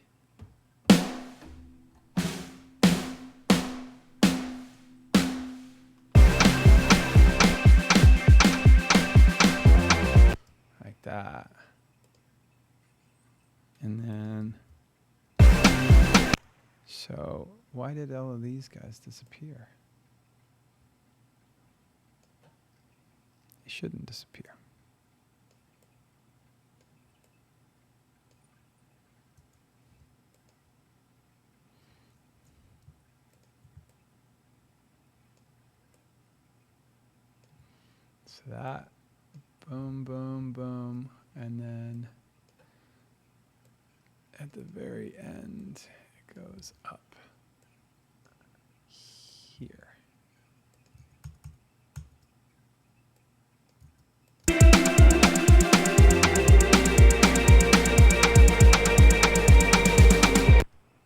that. And then, so why did all of these guys disappear? They shouldn't disappear. So that, boom, boom, boom, and then at the very end, it goes up here.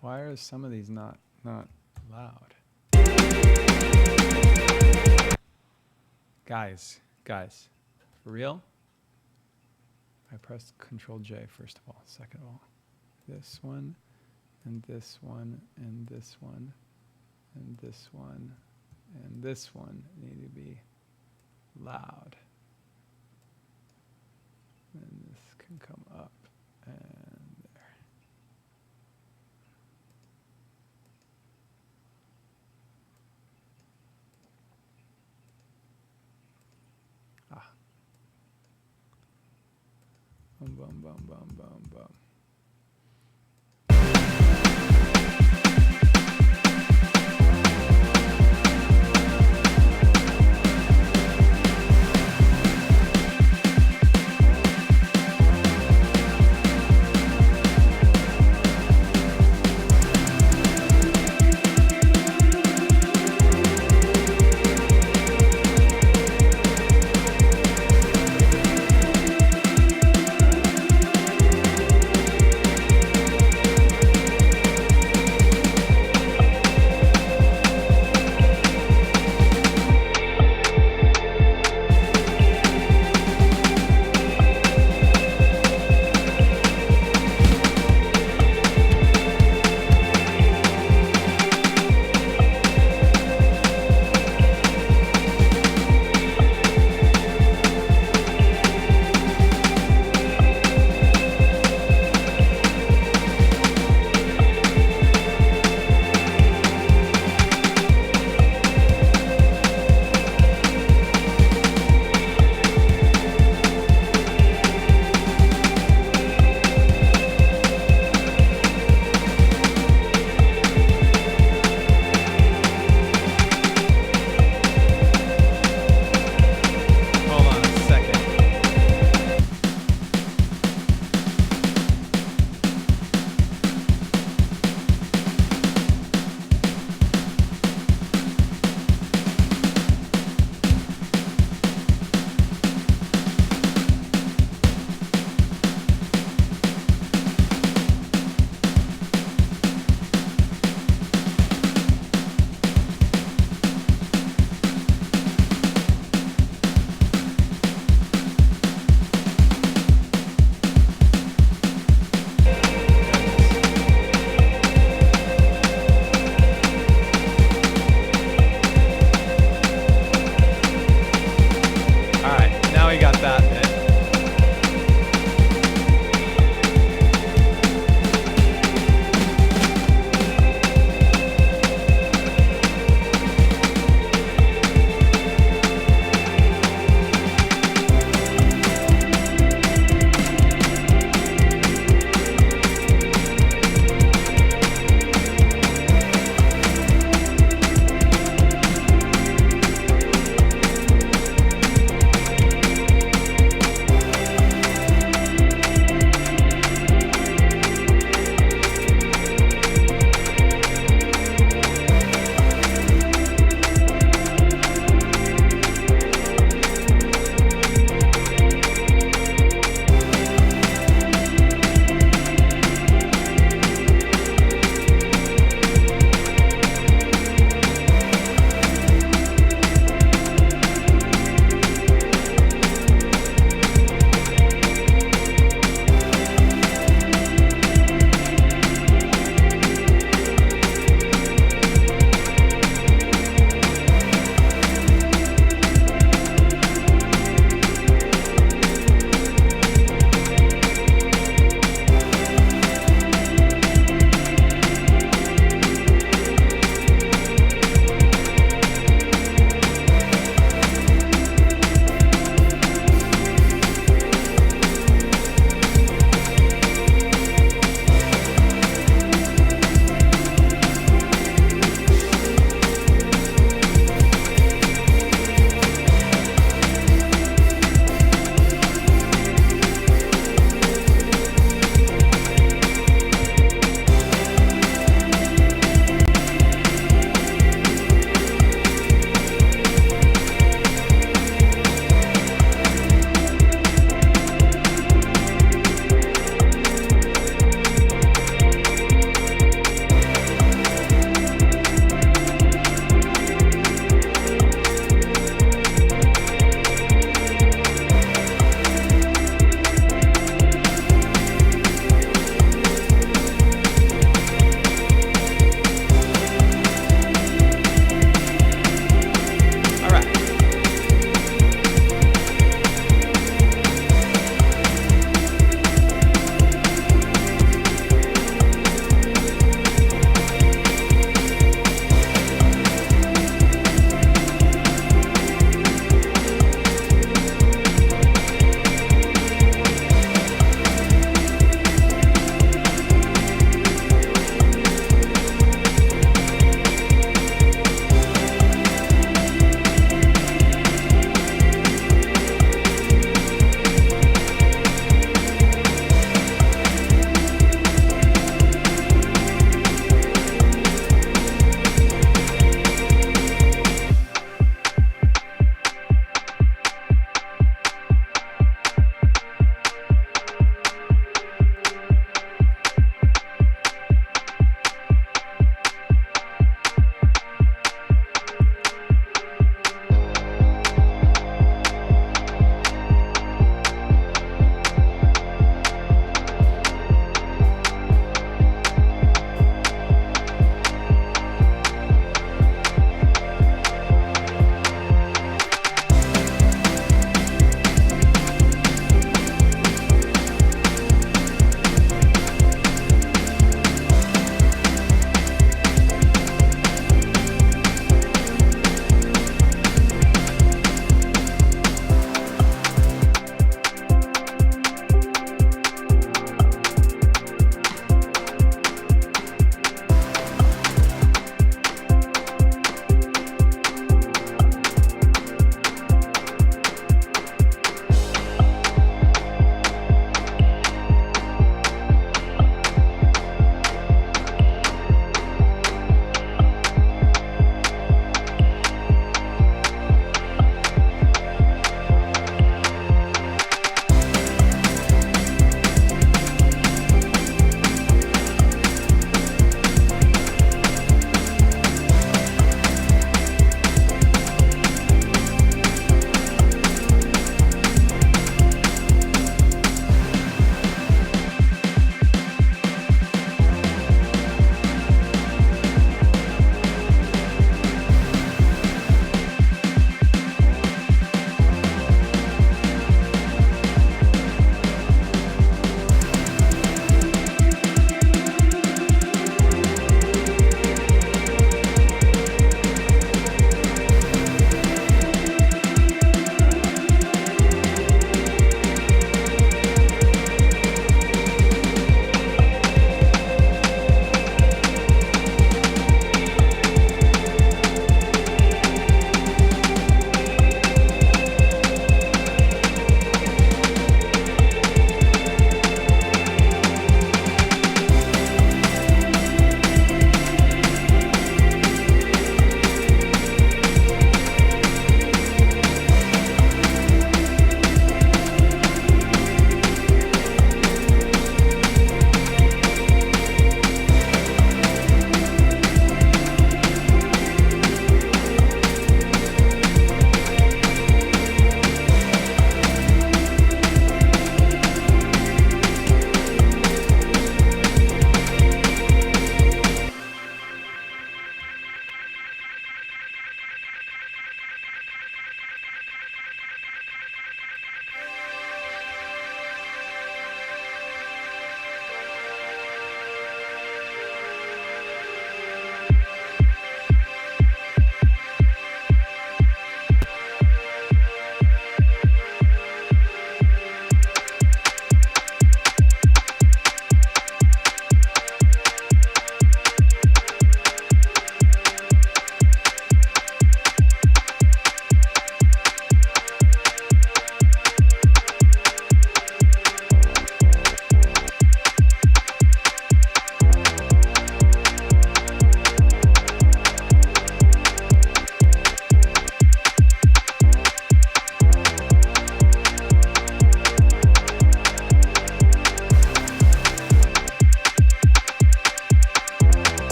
Why are some of these not loud? Guys, for real? I pressed Control J first of all. Second of all, this one, and this one, and this one, and this one, and this one need to be loud. And this can come up and there. Ah. Boom, boom, boom, boom, boom, boom.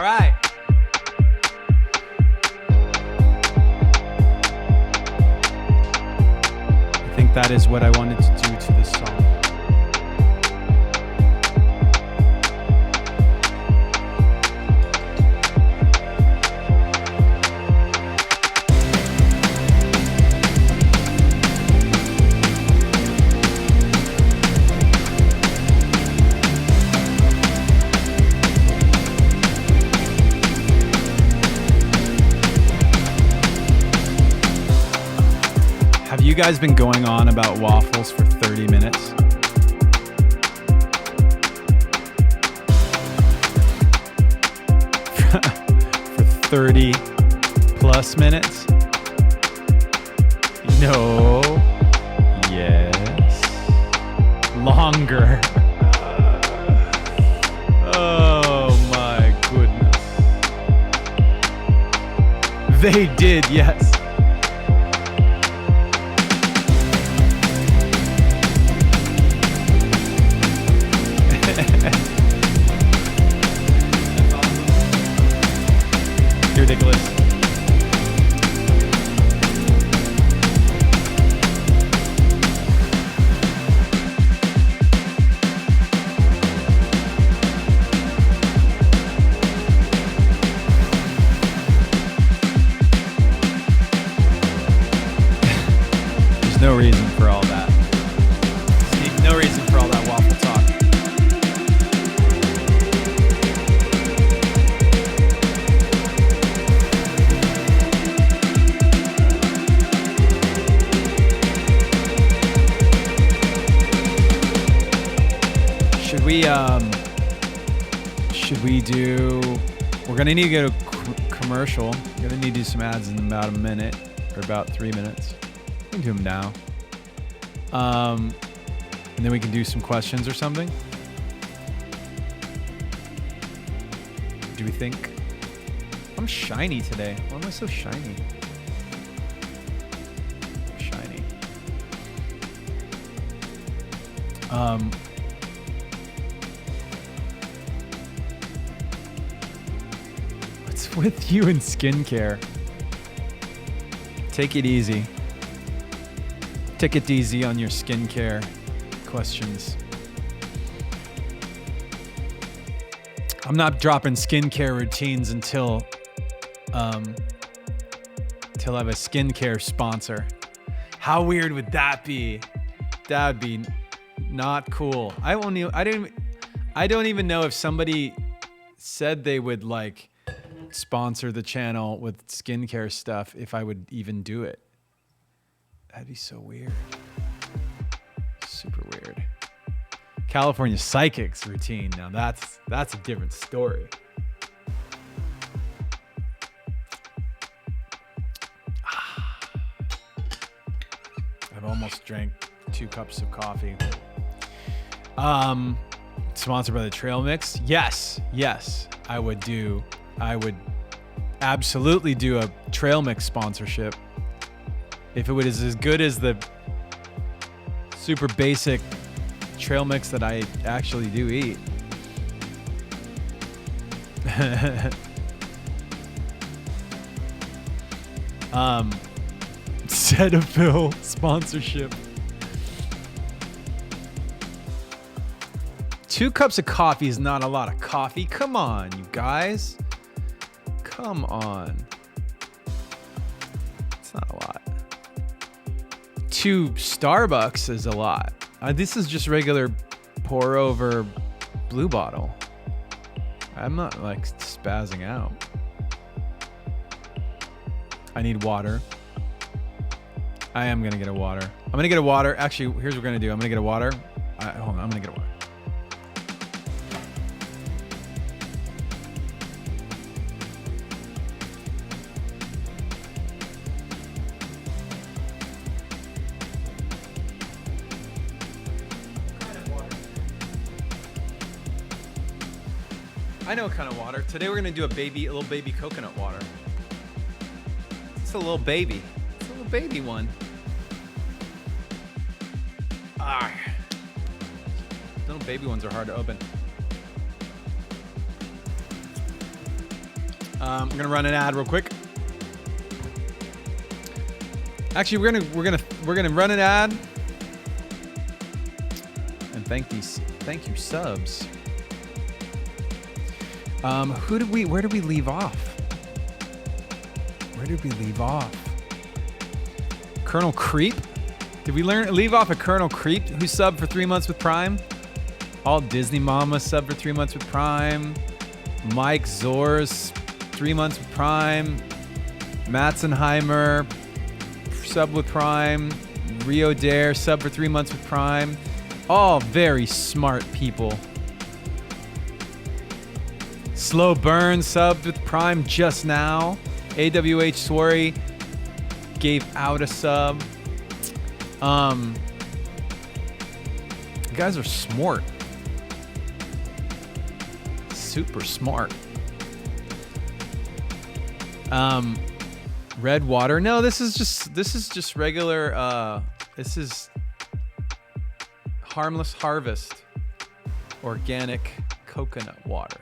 All right. I think that is what I wanted to do to this song. Have you guys been going on about waffles for 30 minutes? For 30 plus minutes? No. Yes. Longer. Oh my goodness. They did, yes. Ridiculous. There's no reason for all that. No reason for all that waffle talk. Should we do, we're gonna need to go to commercial. We're gonna need to do some ads in about a minute, or about 3 minutes. We can do them now. And then we can do some questions or something. Do we think? I'm shiny today. Why am I so shiny? Shiny. What's with you and skincare? Take it easy. Take it easy on your skincare questions. I'm not dropping skincare routines until I have a skincare sponsor. How weird would that be? That'd be not cool. I don't even know if somebody said they would like sponsor the channel with skincare stuff if I would even do it. That'd be so weird. Super weird. California Psychics routine. Now that's a different story. I've almost drank 2 cups of coffee. Sponsored by the Trail Mix. Yes, I would absolutely do a Trail Mix sponsorship if it was as good as the super basic trail mix that I actually do eat. Cetaphil sponsorship. 2 cups of coffee is not a lot of coffee. Come on, you guys. Come on. It's not a lot. 2 Starbucks is a lot. This is just regular pour over blue bottle. I'm not like spazzing out. I need water. I am gonna get a water. I'm gonna get a water. Actually, here's what we're gonna do. I'm gonna get a water. Hold on, I'm gonna get a water. I know what kind of water. Today we're gonna do a little baby coconut water. It's a little baby. It's a little baby one. Little baby ones are hard to open. I'm gonna run an ad real quick. Actually, we're gonna run an ad and thank you subs. Where did we leave off? Where did we leave off? Colonel Creep? Did we leave off at Colonel Creep, who subbed for 3 months with Prime? All Disney Mama subbed for 3 months with Prime. Mike Zors, 3 months with Prime. Matzenheimer, sub with Prime. Rio Dare, sub for 3 months with Prime. All very smart people. Slow Burn subbed with Prime just now. AWH Swery gave out a sub. You guys are smart. Super smart. Red water. No, this is just regular. This is Harmless Harvest organic coconut water.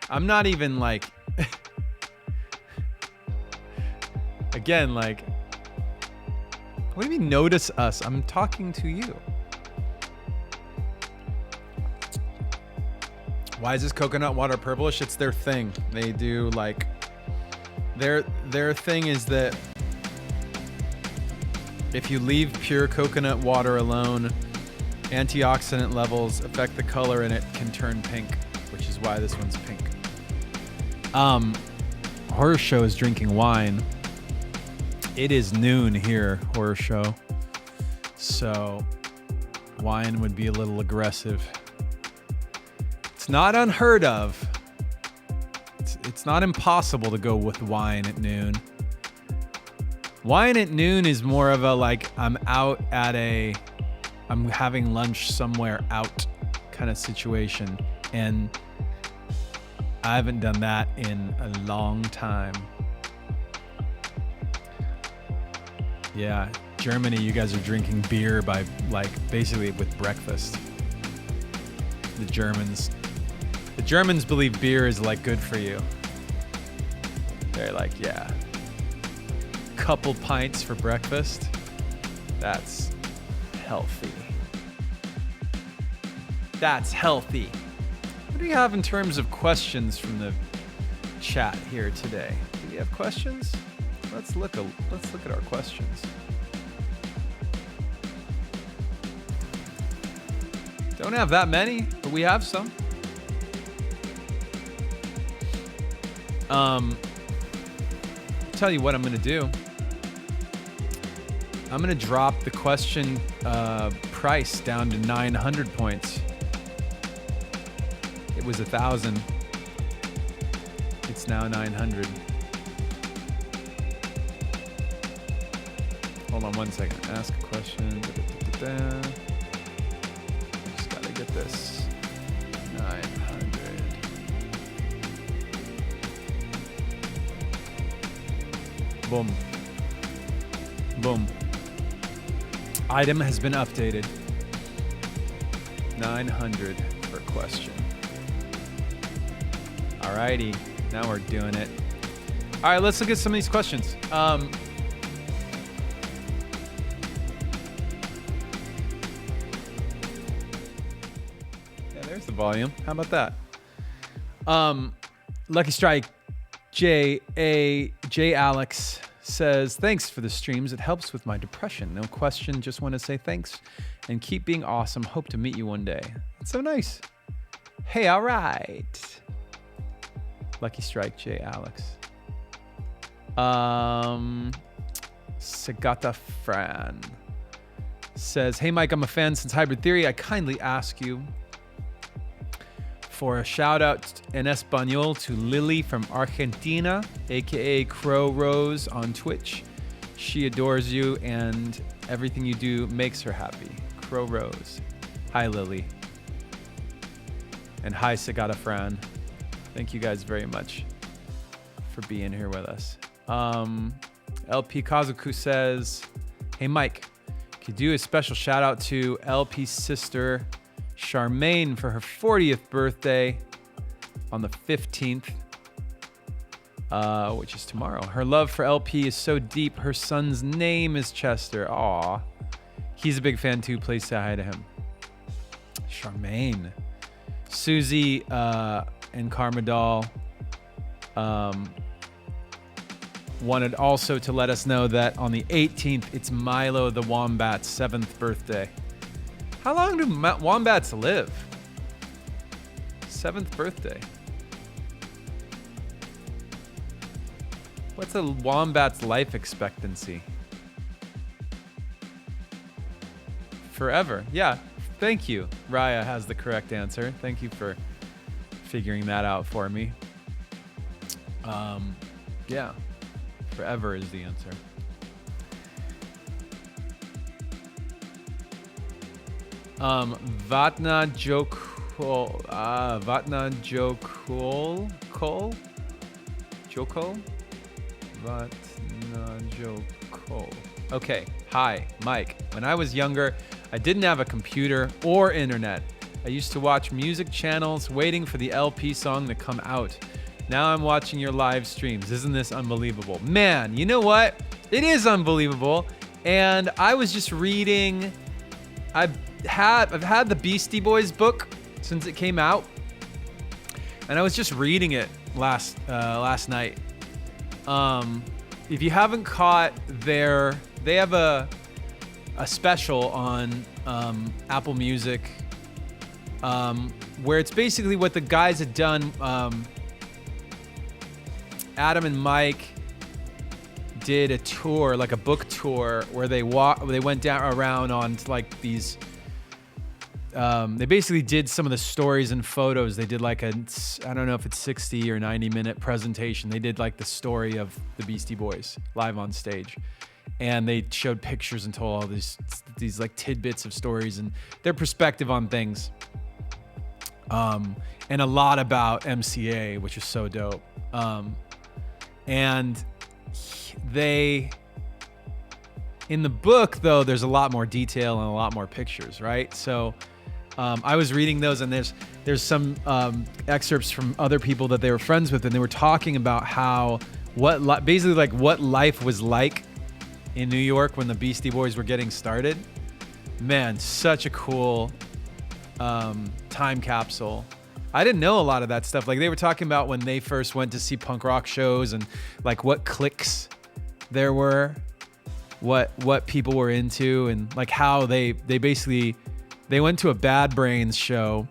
I'm not even like, again, like, what do you mean notice us? I'm talking to you. Why is this coconut water purplish? It's their thing. They do like, their thing is that if you leave pure coconut water alone, antioxidant levels affect the color and it can turn pink, which is why this one's pink. Horror Show is drinking wine. It is noon here, Horror Show. So wine would be a little aggressive. It's not unheard of. It's not impossible to go with wine at noon. Wine at noon is more of a like, I'm having lunch somewhere out kind of situation. And I haven't done that in a long time. Yeah, Germany, you guys are drinking beer by like basically with breakfast. The Germans believe beer is like good for you. They're like, yeah, couple pints for breakfast. That's healthy. That's healthy. What do we have in terms of questions from the chat here today? Do we have questions? Let's look at our questions. Don't have that many, but we have some. Tell you what I'm gonna do. I'm gonna drop the question price down to 900 points. It was 1,000. It's now 900. Hold on one second. Ask a question. Just gotta get this. 900. Boom. Boom. Item has been updated. 900 per question. Alrighty. Now we're doing it. All right, let's look at some of these questions. Yeah, there's the volume. How about that? Lucky Strike J Alex says, thanks for the streams. It helps with my depression. No question. Just want to say thanks and keep being awesome. Hope to meet you one day. That's so nice. Hey, all right. Lucky Strike J Alex. Sagata Fran says, hey Mike, I'm a fan since Hybrid Theory. I kindly ask you for a shout out in Espanol to Lily from Argentina, aka Crow Rose on Twitch. She adores you and everything you do makes her happy. Crow Rose. Hi Lily. And hi Sagata Fran. Thank you guys very much for being here with us. LP Kazuku says, hey Mike, could you do a special shout out to LP's sister Charmaine for her 40th birthday on the 15th, which is tomorrow. Her love for LP is so deep. Her son's name is Chester. Aw. He's a big fan too. Please say hi to him. Charmaine. Susie and Carmadal wanted also to let us know that on the 18th, it's Milo the Wombat's 7th birthday. How long do wombats live? 7th birthday. What's a wombat's life expectancy? Forever. Yeah. Thank you. Raya has the correct answer. Thank you for figuring that out for me. Yeah. Forever is the answer. Vatna Jokol. Vatna Jokol. Jokol? Vatna Jokol. Okay. Hi, Mike. When I was younger, I didn't have a computer or internet. I used to watch music channels waiting for the LP song to come out. Now I'm watching your live streams. Isn't this unbelievable? Man, you know what? It is unbelievable. And I was just reading. I've had the Beastie Boys book since it came out, and I was just reading it last night. If you haven't caught they have a special on Apple Music where it's basically what the guys had done. Adam and Mike did a tour, like a book tour, where they went down around on like these. They basically did some of the stories and photos. They did like I don't know if it's 60 or 90 minute presentation. They did like the story of the Beastie Boys live on stage. And they showed pictures and told all these like tidbits of stories and their perspective on things. And a lot about MCA, which is so dope. And in the book though, there's a lot more detail and a lot more pictures, right? So I was reading those, and there's some excerpts from other people that they were friends with, and they were talking about basically like what life was like in New York when the Beastie Boys were getting started. Man, such a cool time capsule. I didn't know a lot of that stuff. Like they were talking about when they first went to see punk rock shows and like what cliques there were, what people were into, and like how they basically went to a Bad Brains show,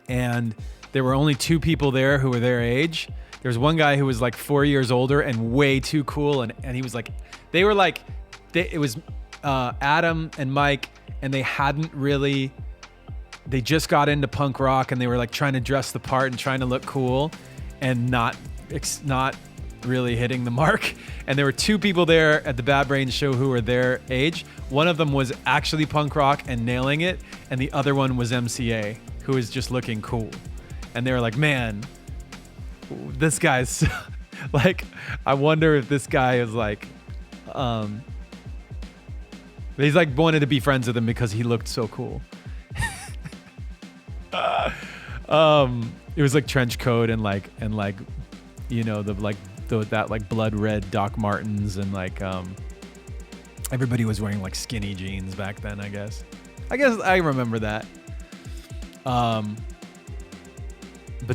and there were only two people there who were their age. There was one guy who was like 4 years older and way too cool, and he was like, it was Adam and Mike, and they just got into punk rock, and they were like trying to dress the part and trying to look cool, and not really hitting the mark. And there were two people there at the Bad Brains show who were their age. One of them was actually punk rock and nailing it, and the other one was MCA, who was just looking cool. And they were like, man, this guy's like, I wonder if this guy is like, he's like wanted to be friends with him because he looked so cool. It was like trench coat and like you know that like blood red Doc Martens, and like everybody was wearing like skinny jeans back then. I guess I remember that. But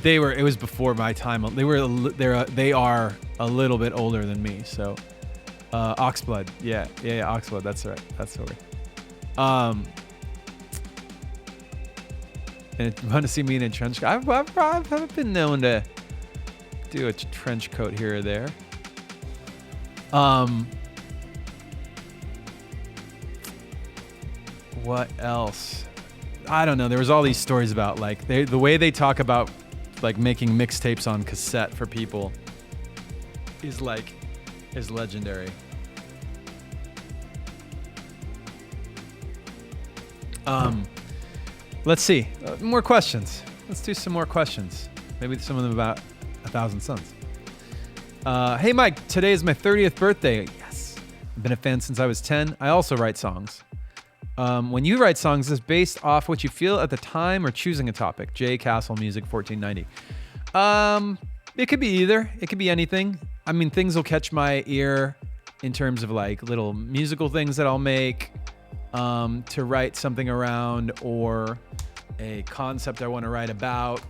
it was before my time. They are a little bit older than me. So Oxblood, yeah, Oxblood. That's right. That's right. And if you want to see me in a trench coat, I've been known to do a trench coat here or there. What else? I don't know. There was all these stories about like the way they talk about like making mixtapes on cassette for people is legendary. Let's see. More questions. Let's do some more questions. Maybe some of them about 1,000 Suns. Hey, Mike, today is my 30th birthday. Yes. I've been a fan since I was 10. I also write songs. When you write songs, is this based off what you feel at the time or choosing a topic? J Castle Music 1490. It could be either. It could be anything. I mean, things will catch my ear in terms of like little musical things that I'll make to write something around, or a concept I want to write about.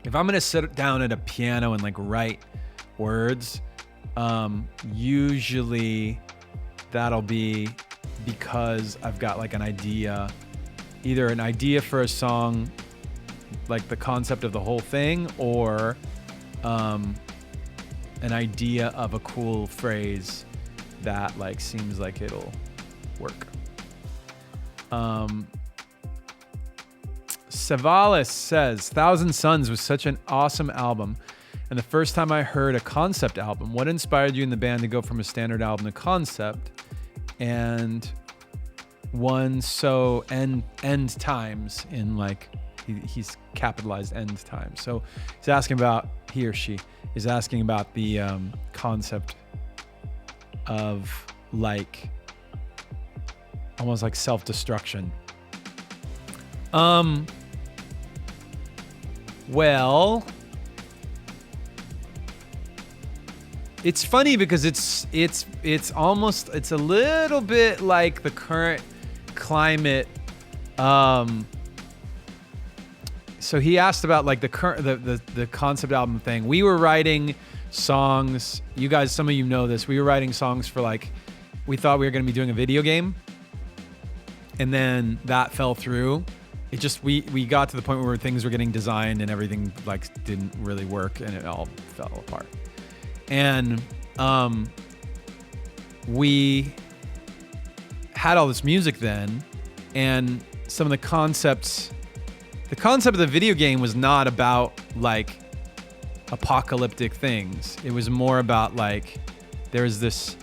If I'm going to sit down at a piano and like write words, usually that'll be because I've got like an idea, either an idea for a song, like the concept of the whole thing, or an idea of a cool phrase that like seems like it'll work. Savalis says, Thousand Suns was such an awesome album. And the first time I heard a concept album, what inspired you in the band to go from a standard album to concept? And one so end times in like, he's capitalized end times. So he's asking about, he or she is asking about the concept of like, almost like self-destruction. Well, it's funny because it's a little bit like the current climate. So he asked about like the concept album thing. We were writing songs. You guys, some of you know this. We were writing songs for like, we thought we were going to be doing a video game, and then that fell through. It just, we got to the point where things were getting designed and everything like didn't really work, and it all fell apart. And we had all this music then, and some of the concept of the video game was not about like apocalyptic things. It was more about like, there's this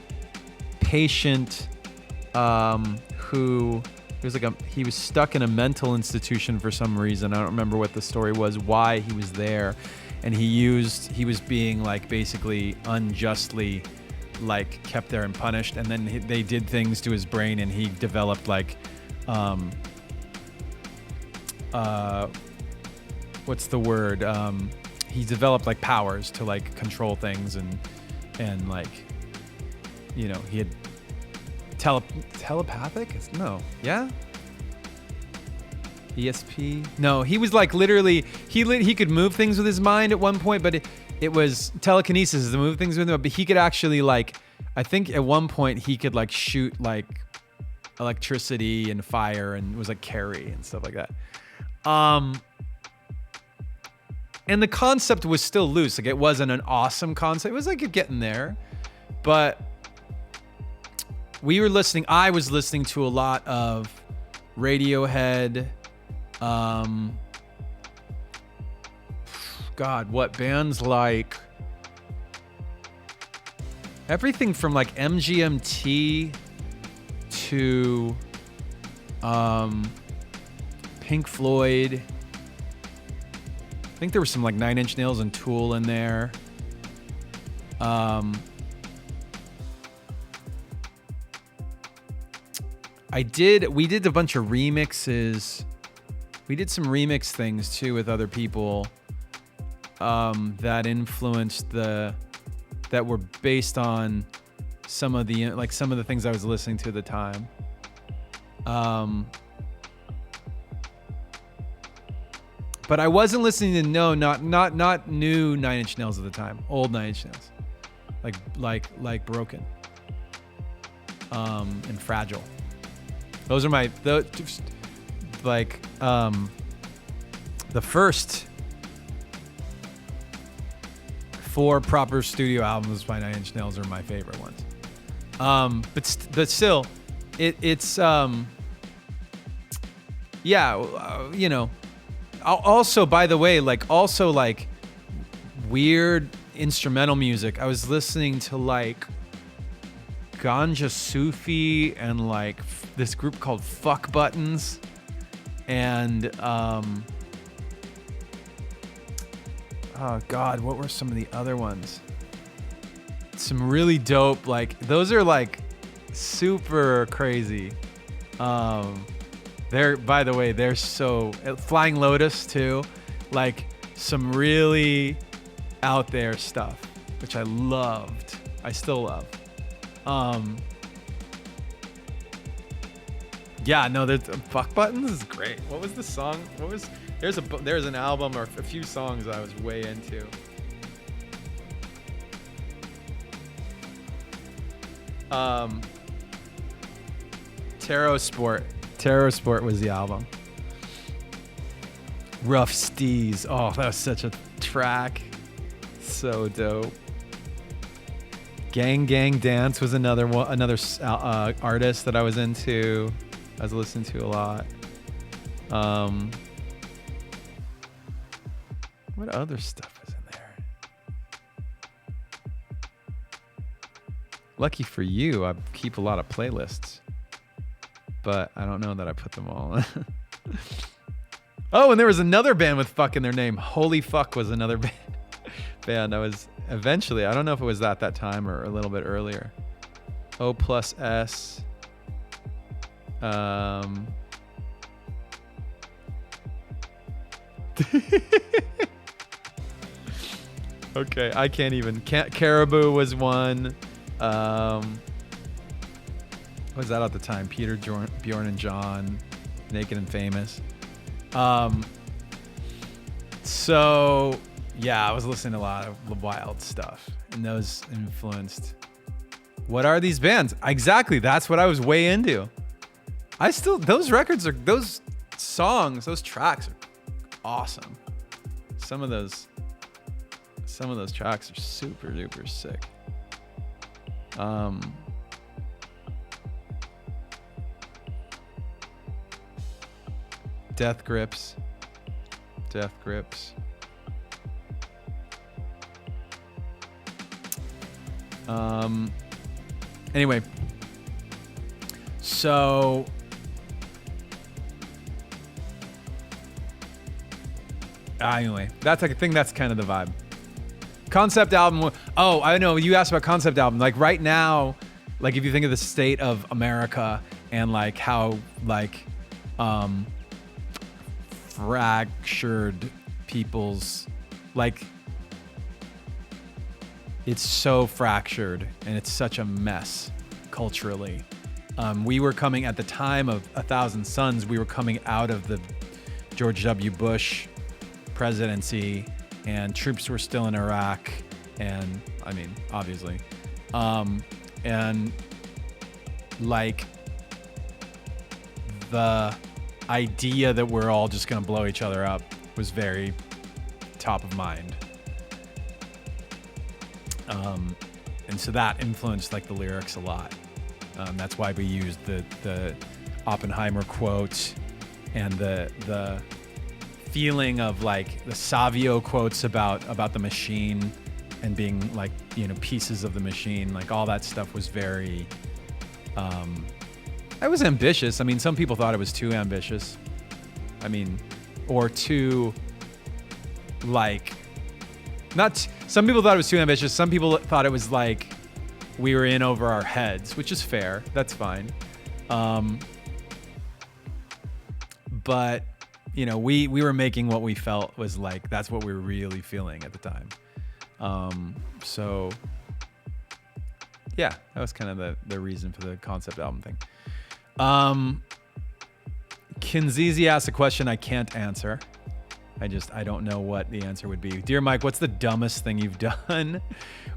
patient who he was stuck in a mental institution for some reason. I don't remember what the story was, why he was there. And he was being like basically unjustly like kept there and punished. And then they did things to his brain, and he developed like, what's the word? He developed like powers to like control things and like, you know, he had telepathic? No. Yeah? ESP? No, he was like literally, he could move things with his mind at one point, but it was telekinesis to move things with him. But he could actually like, I think at one point he could like shoot like electricity and fire, and it was like carry and stuff like that. And the concept was still loose. Like it wasn't an awesome concept. It was like you're getting there, but I was listening to a lot of Radiohead. God, what bands like everything from like MGMT to Pink Floyd. I think there was some like Nine Inch Nails and Tool in there. We did a bunch of remixes. We did some remix things too with other people that influenced that were based on some of the things I was listening to at the time. But I wasn't listening to not new Nine Inch Nails at the time. Old Nine Inch Nails, like Broken, and Fragile. Those are the first 4 proper studio albums by Nine Inch Nails are my favorite ones. But still, it's you know. Also, by the way, like weird instrumental music. I was listening to like Ganja Sufi and like this group called Fuck Buttons, and oh God, what were some of the other ones? Some really dope, like those are like super crazy. They're, by the way, they're so Flying Lotus too, like some really out there stuff, which I loved. I still love. Yeah, no, there's Fuck Buttons is great. What was the song? There's an album or a few songs I was way into. Tarot Sport was the album. Rough Steez. Oh, that was such a track. So dope. Gang Gang Dance was another artist that I was into. I was listening to a lot. What other stuff is in there? Lucky for you, I keep a lot of playlists, but I don't know that I put them all in. Oh, and there was another band with fuck in their name. Holy Fuck was another band. I was eventually, I don't know if it was at that time or a little bit earlier. O+S. Okay, I can't even. Caribou was one. What was that at the time? Peter, Bjorn, and John, Naked and Famous. So yeah, I was listening to a lot of wild stuff, and those influenced. What are these bands? Exactly, that's what I was way into. Those songs, those tracks are awesome. Some of those tracks are super duper sick. Death Grips. Anyway, so that's like, I think that's kind of the vibe. Concept album. Oh, I know you asked about concept album. Like right now, like if you think of the state of America and like how like fractured people's, like it's so fractured and it's such a mess culturally. We were coming at the time of 1,000 Suns. We were coming out of the George W. Bush presidency, and troops were still in Iraq, and I mean, obviously, and like the idea that we're all just gonna blow each other up was very top of mind, and so that influenced like the lyrics a lot. That's why we used the Oppenheimer quote and the feeling of like the Savio quotes about the machine and being like, you know, pieces of the machine, like all that stuff was very I was ambitious. I mean, some people thought it was too ambitious. I mean, or too like some people thought it was too ambitious. Some people thought it was like we were in over our heads, which is fair. That's fine. But you know, we were making what we felt was like, that's what we were really feeling at the time. So yeah, that was kind of the reason for the concept album thing. Kinzizi asked a question I can't answer. I don't know what the answer would be. Dear Mike, what's the dumbest thing you've done?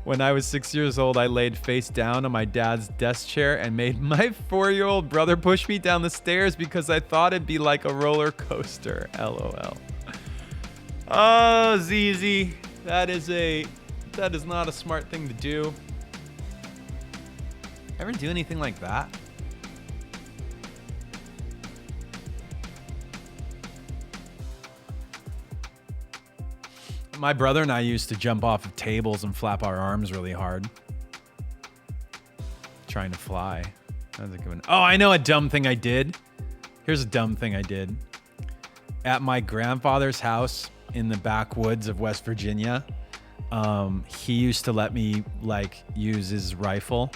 When I was 6 years old, I laid face down on my dad's desk chair and made my 4-year-old brother push me down the stairs because I thought it'd be like a roller coaster. LOL. Oh, ZZ, that is not a smart thing to do. Ever do anything like that? My brother and I used to jump off of tables and flap our arms really hard, trying to fly. That was a good one. Oh, I know a dumb thing I did. Here's a dumb thing I did. At my grandfather's house in the backwoods of West Virginia, he used to let me like use his rifle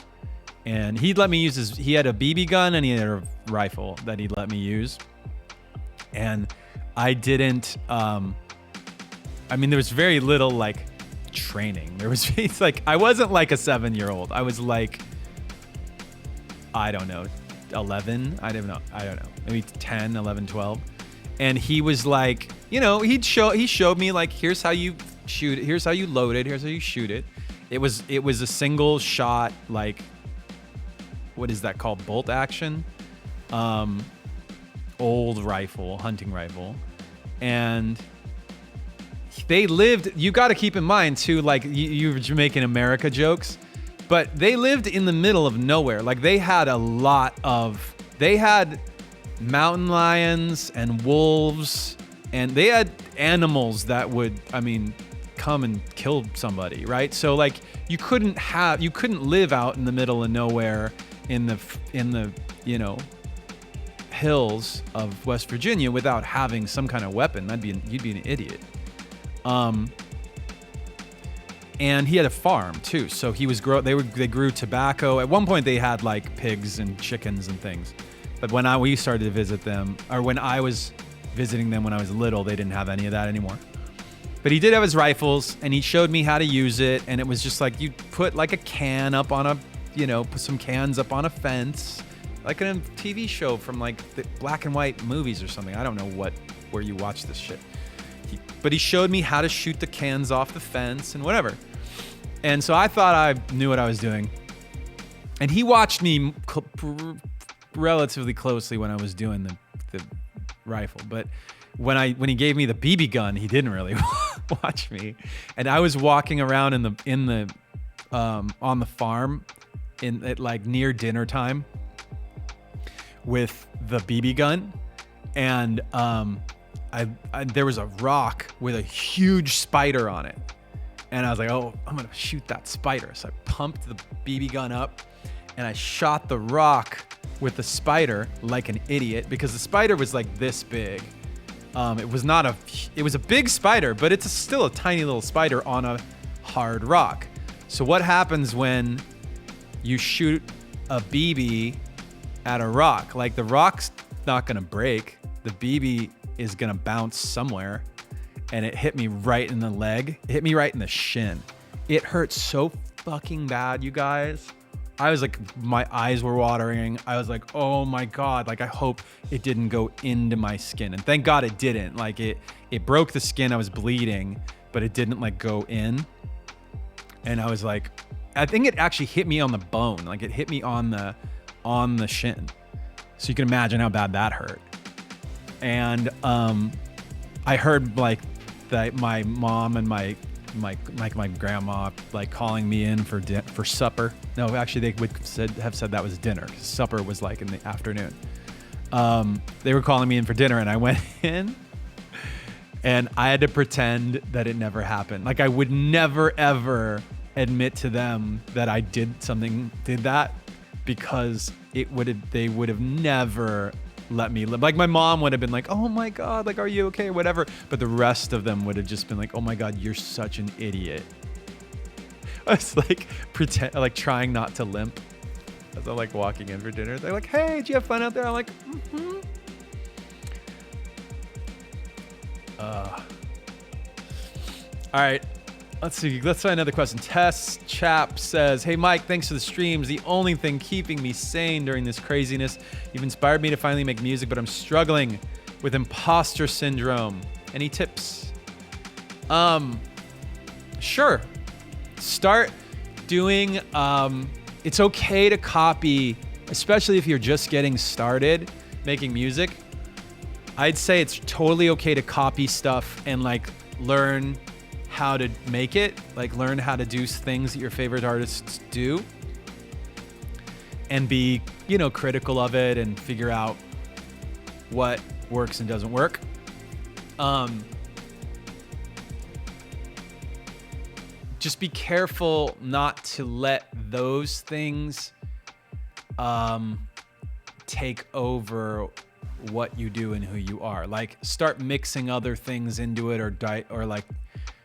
And he'd let me use he had a BB gun and he had a rifle that he'd let me use. And I didn't, there was very little like training. It's like, I wasn't like a 7-year-old. I was like, I don't know, 11. I don't know. Maybe 10, 11, 12. And he was like, he showed me like, here's how you shoot it. Here's how you load it. Here's how you shoot it. It was a single shot, like, what is that called? Bolt action, old rifle, hunting rifle. And they lived, you got to keep in mind too, like you're making America jokes, but they lived in the middle of nowhere. Like they had mountain lions and wolves, and they had animals that would, come and kill somebody, right? So like you couldn't live out in the middle of nowhere in the hills of West Virginia without having some kind of weapon. You'd be an idiot. And he had a farm too, so they grew tobacco. At one point they had like pigs and chickens and things, but when we started to visit them, or when I was visiting them when I was little, they didn't have any of that anymore. But he did have his rifles, and he showed me how to use it, and it was just like you put like a can up on put some cans up on a fence, like in a TV show from like the black and white movies or something. I don't know where you watch this shit. But he showed me how to shoot the cans off the fence and whatever. And so I thought I knew what I was doing. And he watched me relatively closely when I was doing the rifle. But when he gave me the BB gun, he didn't really watch me. And I was walking around on the farm at like near dinner time with the BB gun, and there was a rock with a huge spider on it, and I was like, oh, I'm gonna shoot that spider. So I pumped the BB gun up and I shot the rock with the spider like an idiot, because the spider was like this big. It was a big spider, but it's still a tiny little spider on a hard rock. So what happens when you shoot a BB at a rock? Like, the rock's not gonna break. The BB is gonna bounce somewhere, and it hit me right in the leg. It hit me right in the shin. It hurt so fucking bad, you guys. I was like, my eyes were watering. I was like, oh my God, like I hope it didn't go into my skin. And thank God it didn't. Like it broke the skin. I was bleeding, but it didn't like go in. And I was like, I think it actually hit me on the bone. Like it hit me on the shin. So you can imagine how bad that hurt. And I heard like that my mom and my grandma like calling me in for supper. No, actually they would have said that was dinner. Supper was like in the afternoon. They were calling me in for dinner, and I went in and I had to pretend that it never happened. Like I would never ever admit to them that I did that, because they would have never let me live. Like my mom would have been like, oh my God, like, are you okay or whatever. But the rest of them would have just been like, oh my God, you're such an idiot. I was like trying not to limp as I'm like walking in for dinner. They're like, hey, did you have fun out there? I'm like, mm-hmm. All right. Let's see. Let's find another question. Tess Chap says, hey, Mike, thanks for the streams. The only thing keeping me sane during this craziness. You've inspired me to finally make music, but I'm struggling with imposter syndrome. Any tips? Sure. Start doing, it's okay to copy, especially if you're just getting started making music. I'd say it's totally okay to copy stuff and like learn how to make it, like learn how to do things that your favorite artists do, and be, critical of it and figure out what works and doesn't work. Just be careful not to let those things take over what you do and who you are. Like start mixing other things into it, or like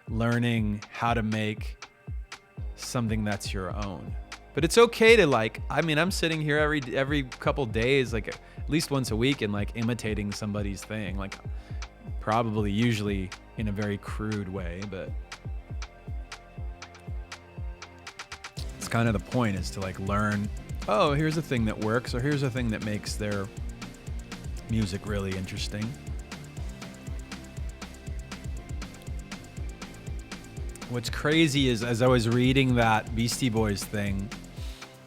learning how to make something that's your own. But it's okay to like, I mean, I'm sitting here every couple days, like at least once a week, and like imitating somebody's thing, like probably usually in a very crude way, but it's kind of the point, is to like learn, oh, here's a thing that works, or here's a thing that makes their music really interesting. What's crazy is, as I was reading that Beastie Boys thing,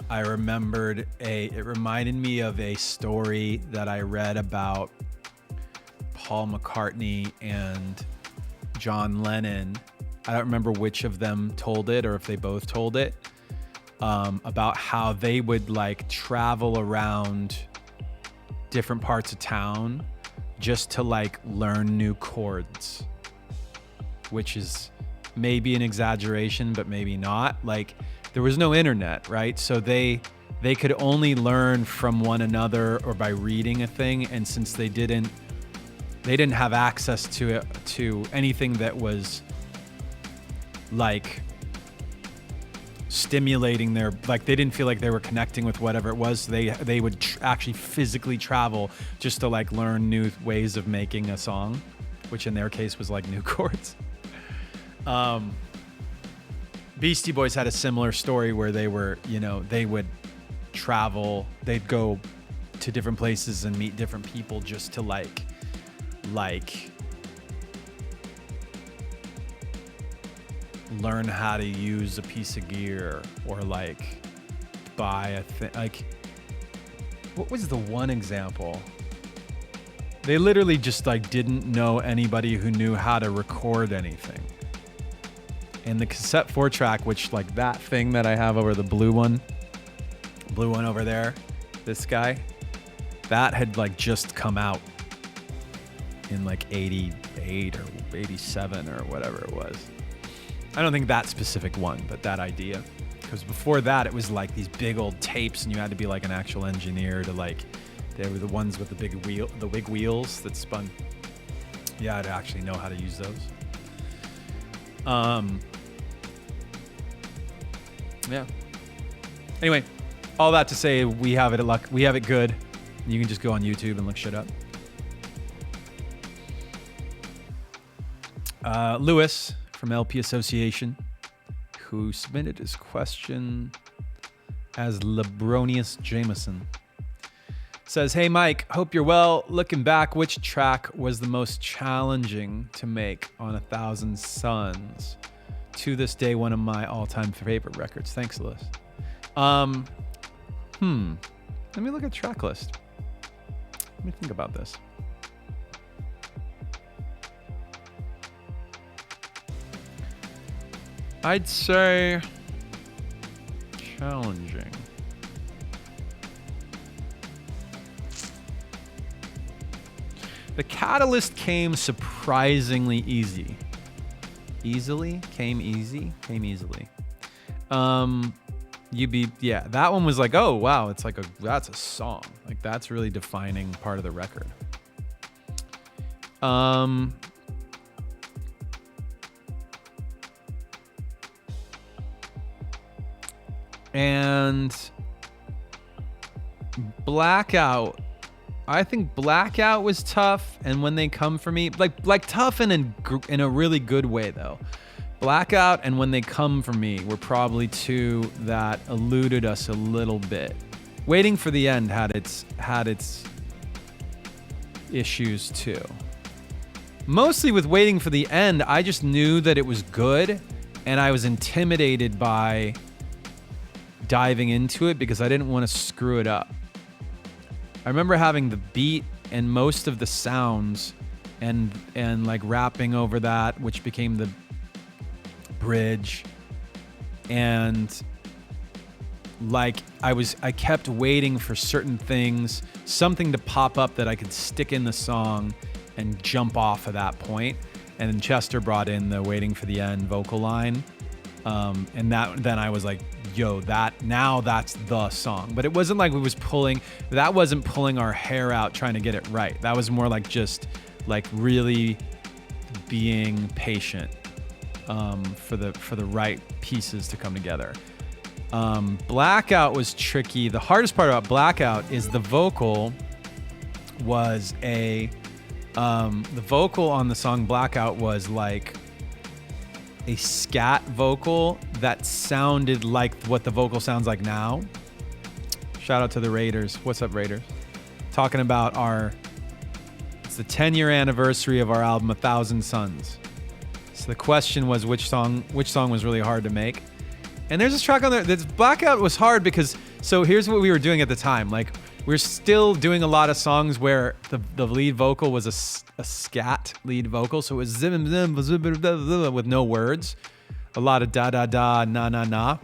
I remembered it reminded me of a story that I read about Paul McCartney and John Lennon. I don't remember which of them told it, or if they both told it, about how they would like travel around different parts of town just to like learn new chords, which is maybe an exaggeration, but maybe not. Like, there was no internet, right? So they could only learn from one another or by reading a thing. And since they didn't have access to anything that was like stimulating their, like, they didn't feel like they were connecting with whatever it was, they would actually physically travel just to like learn new ways of making a song, which in their case was like new chords. Beastie Boys had a similar story where they were, you know, they would travel, they'd go to different places and meet different people just to like learn how to use a piece of gear, or like buy a thing. Like, what was the one example? They literally just like didn't know anybody who knew how to record anything. And the cassette 4-track, which like that thing that I have over the blue one over there, this guy, that had like just come out in like 88 or 87 or whatever it was. I don't think that specific one, but that idea. Because before that, it was like these big old tapes, and you had to be like an actual engineer to like, they were the ones with the big wheels that spun. Yeah, to actually know how to use those. Yeah. Anyway, all that to say, we have it good. You can just go on YouTube and look shit up. Lewis from LP Association, who submitted his question as Lebronius Jameson, says, "Hey Mike, hope you're well. Looking back, which track was the most challenging to make on 1,000 Suns? To this day, one of my all-time favorite records. Thanks, Lewis." Let me look at track list. Let me think about this. I'd say challenging. The Catalyst came surprisingly easy. Came easily. That one was like, oh wow, it's like that's a song. Like, that's really defining part of the record. And Blackout. I think Blackout was tough, and When They Come For Me, like tough in a really good way though. Blackout and When They Come For Me were probably two that eluded us a little bit. Waiting for the End had its issues too. Mostly with Waiting for the End, I just knew that it was good, and I was intimidated by diving into it because I didn't want to screw it up. I remember having the beat and most of the sounds and like rapping over that, which became the bridge. And like I kept waiting for certain things, something to pop up that I could stick in the song and jump off of that point. And then Chester brought in the Waiting for the End vocal line. And then I was like, yo, that's the song. But it wasn't like that wasn't pulling our hair out trying to get it right. That was more like just like really being patient for the right pieces to come together. Blackout was tricky. The hardest part about Blackout is the vocal was the vocal on the song Blackout was like a scat vocal that sounded like what the vocal sounds like now. Shout out to the Raiders. What's up, Raiders? Talking about it's the 10-year anniversary of our album 1,000 Suns. So the question was which song was really hard to make. And there's this track on there that's Blackout was hard because, so here's what we were doing at the time. Like, we're still doing a lot of songs where the lead vocal was a scat lead vocal. So it was zim, zim, zim, zim, with no words. A lot of da, da, da, na, na, na.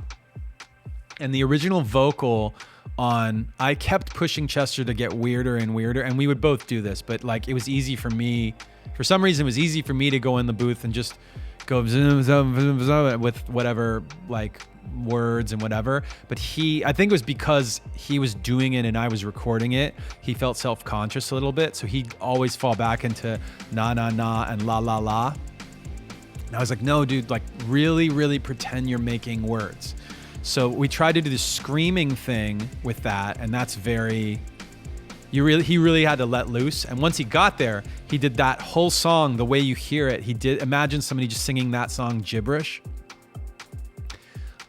And the original vocal I kept pushing Chester to get weirder and weirder. And we would both do this, but like it was easy for me. For some reason, it was easy for me to go in the booth and just go zoom, zoom, zoom, zoom, with whatever like words and whatever. But I think it was because he was doing it and I was recording it. He felt self-conscious a little bit. So he'd always fall back into na, na, na and la, la, la. And I was like, no, dude, like really, really pretend you're making words. So we tried to do the screaming thing with that. And that's he really had to let loose. And once he got there, he did that whole song the way you hear it. He did. Imagine somebody just singing that song gibberish.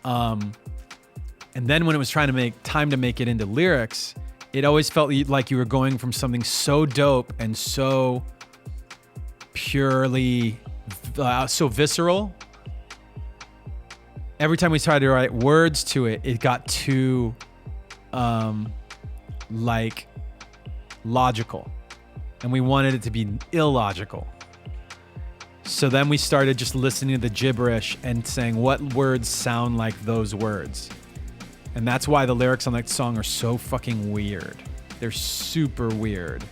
And then when it was time to make it into lyrics, it always felt like you were going from something so dope and so purely, so visceral. Every time we tried to write words to it, it got too, like, logical, and we wanted it to be illogical. So then we started just listening to the gibberish and saying what words sound like those words. And that's why the lyrics on that song are so fucking weird. They're super weird.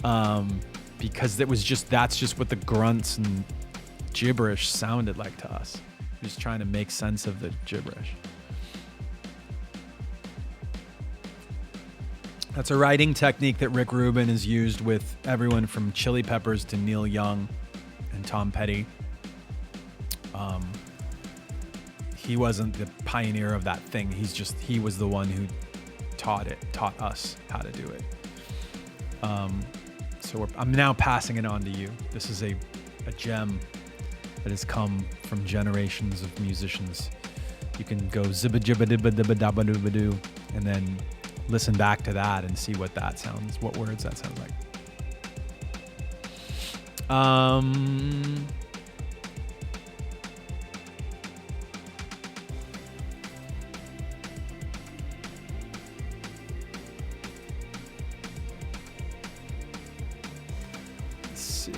Because that's just what the grunts and gibberish sounded like to us. Just trying to make sense of the gibberish. That's a writing technique that Rick Rubin has used with everyone from Chili Peppers to Neil Young and Tom Petty. He wasn't the pioneer of that thing. He was the one who taught us how to do it. So I'm now passing it on to you. This is a gem that has come from generations of musicians. You can go zibba jibba dibba dibba dabba dooba doo, and then listen back to that and see what words that sounds like. Let's see.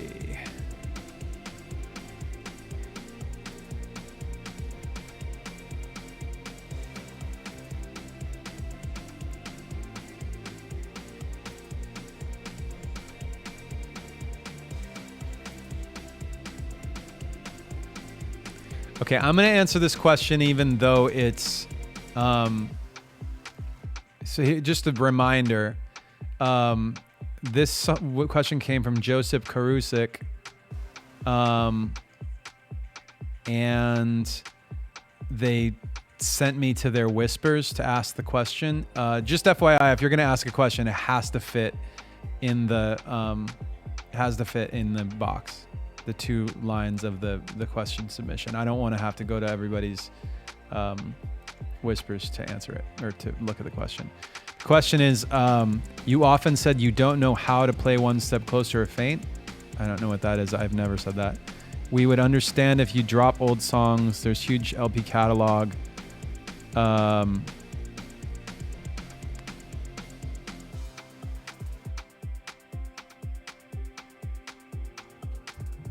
Okay, I'm going to answer this question even though it's... so just a reminder, this question came from Joseph Karusik, and they sent me to their whispers to ask the question. Just FYI, if you're going to ask a question, it has to fit in the box. The 2 lines of the question submission. I don't want to have to go to everybody's whispers to answer it or to look at the question. The question is, you often said you don't know how to play One Step Closer or Faint. I don't know what that is. I've never said that. We would understand if you drop old songs. There's huge LP catalog.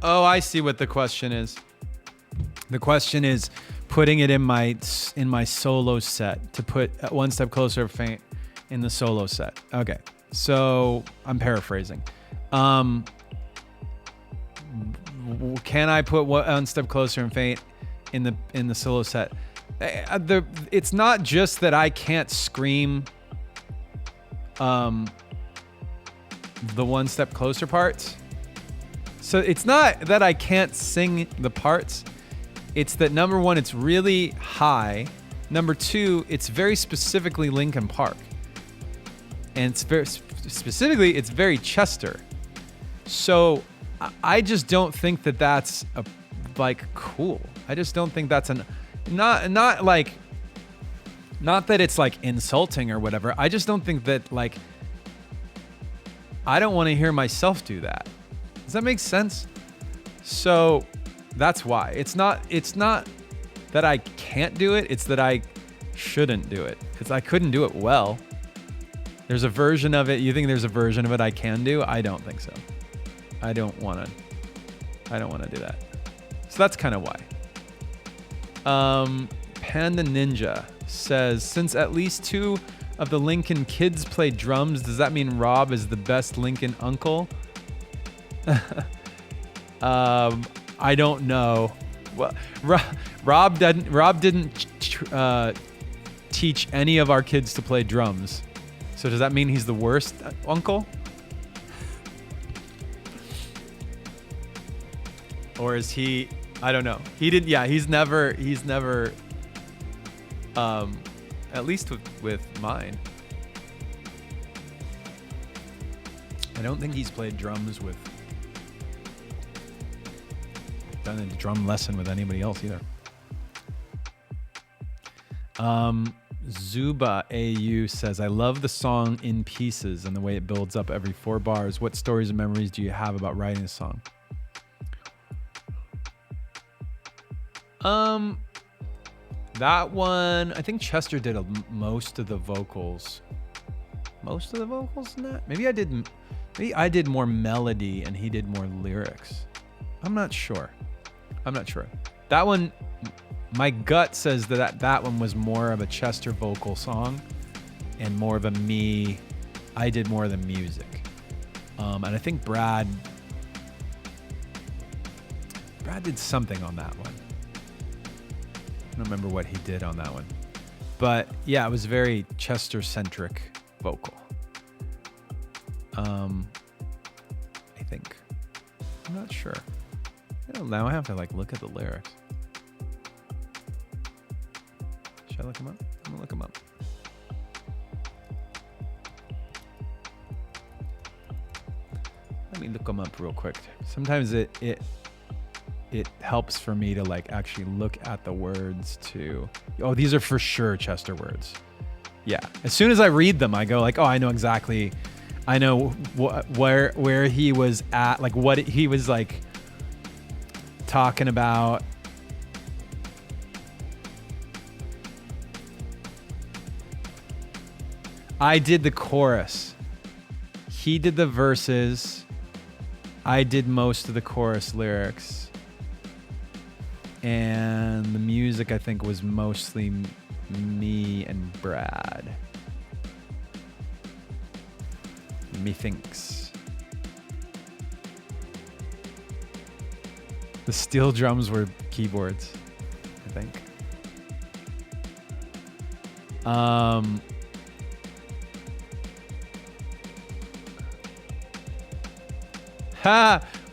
Oh, I see what the question is. The question is putting it in my solo set, to put One Step Closer or Faint in the solo set. Okay, so I'm paraphrasing. Can I put One Step Closer and Faint in the solo set? It's not just that I can't scream the One Step Closer parts. So it's not that I can't sing the parts. It's that, number one, it's really high. Number two, it's very specifically Linkin Park. And it's very specifically, it's very Chester. So I just don't think that that's cool. I just don't think that's not that it's like insulting or whatever. I just don't think that I don't want to hear myself do that. Does that make sense? So that's why. It's not that I can't do it. It's that I shouldn't do it because I couldn't do it well. There's a version of it. You think there's a version of it I can do? I don't think so. I don't want to do that. So that's kind of why. Panda Ninja says, since at least 2 of the Linkin kids play drums, does that mean Rob is the best Linkin uncle? I don't know. Well, Rob didn't teach any of our kids to play drums. So does that mean he's the worst uncle? Or is he? I don't know. He didn't. Yeah, he's never. At least with mine. I don't think he's played drums with. Done a drum lesson with anybody else either. Zuba AU says, I love the song In Pieces and the way it builds up every 4 bars. What stories and memories do you have about writing a song? That one, I think Chester did most of the vocals. Most of the vocals in that? Maybe I did more melody and he did more lyrics. I'm not sure. That one, my gut says that one was more of a Chester vocal song and more of I did more of the music. And I think Brad did something on that one. I don't remember what he did on that one. But yeah, it was very Chester-centric vocal. I think. I'm not sure. Now I have to look at the lyrics. Should I look them up? I'm gonna look them up. Let me look them up real quick. Sometimes it helps for me to actually look at the words to. Oh, these are for sure Chester words. Yeah. As soon as I read them, I go oh, I know exactly. I know where he was at, what he was talking about. I did the chorus. He did the verses. I did most of the chorus lyrics. And the music, I think, was mostly me and Brad. Methinks. The steel drums were keyboards, I think.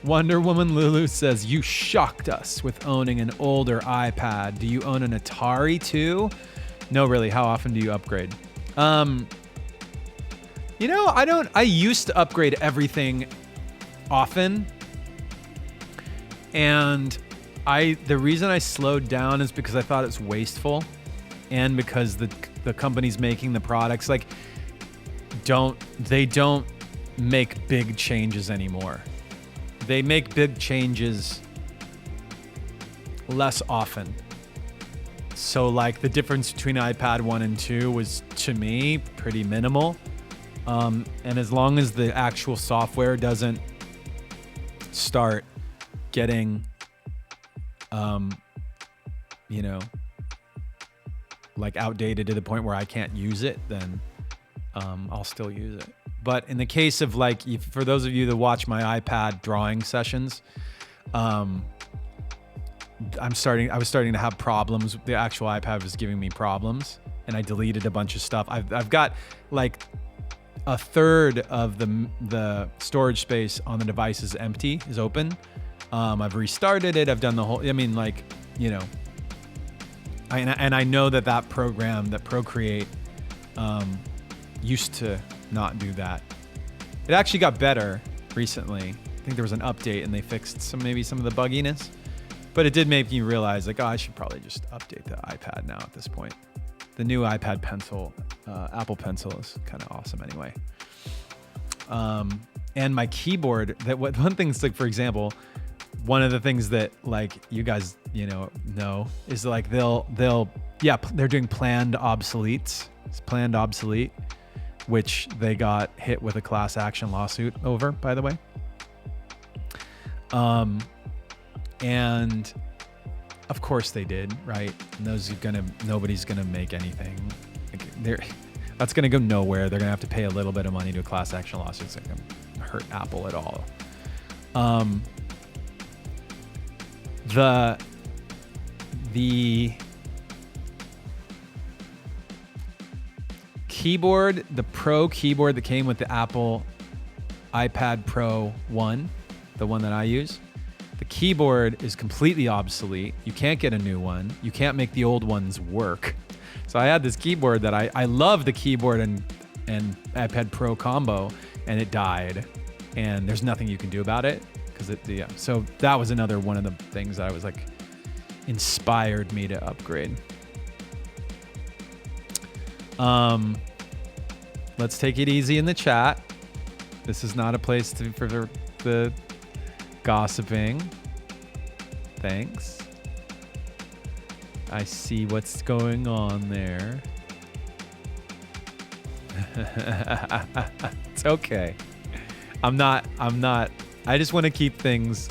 Wonder Woman Lulu says, you shocked us with owning an older iPad. Do you own an Atari too? No, really. How often do you upgrade? I used to upgrade everything often. And the reason I slowed down is because I thought it's wasteful. And because the companies making the products, don't make big changes anymore. They make big changes less often. So the difference between iPad 1 and 2 was, to me, pretty minimal. And as long as the actual software doesn't start getting, outdated to the point where I can't use it, then I'll still use it. But in the case of for those of you that watch my iPad drawing sessions, I was starting to have problems. The actual iPad was giving me problems, and I deleted a bunch of stuff. I've got a third of the storage space on the device is empty, is open. I've restarted it. I've done the whole. And I know that program, that Procreate, used to not do that. It actually got better recently. I think there was an update and they fixed maybe some of the bugginess. But it did make me realize, like, oh, I should probably just update the iPad now at this point. The new iPad Pencil, Apple Pencil, is kind of awesome anyway. And my keyboard, one thing's like, for example, one of the things that like you guys, know is like they're doing planned obsoletes. It's planned obsolete, which they got hit with a class action lawsuit over, by the way. And of course they did, right? And nobody's gonna make anything. That's gonna go nowhere. They're gonna have to pay a little bit of money to a class action lawsuit. It's not gonna hurt Apple at all. The keyboard, the Pro keyboard that came with the Apple iPad Pro 1, the one that I use, the keyboard is completely obsolete. You can't get a new one. You can't make the old ones work. So I had this keyboard that I love the keyboard and iPad Pro combo, and it died. And there's nothing you can do about it. So that was another one of the things that I was like, inspired me to upgrade. Let's take it easy in the chat. This is not a place for the gossiping. Thanks. I see what's going on there. It's okay. I'm not. I just want to keep things.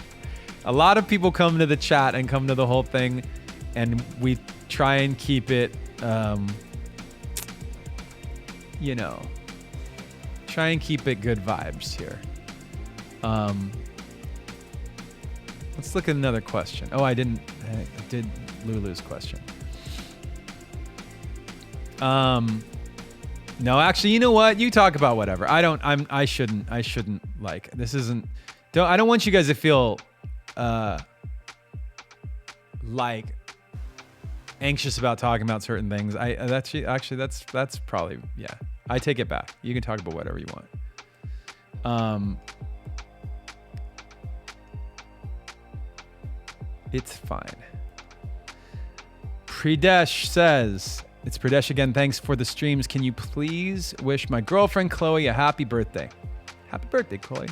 A lot of people come to the chat and come to the whole thing, and we try and keep it, try and keep it good vibes here. Let's look at another question. Oh, I did Lulu's question. No, actually, you know what? You talk about whatever. I shouldn't like, this isn't, I don't want you guys to feel, like anxious about talking about certain things. That's probably, yeah. I take it back. You can talk about whatever you want. It's fine. Pridesh says, it's Pridesh again. Thanks for the streams. Can you please wish my girlfriend Chloe a happy birthday? Happy birthday, Chloe.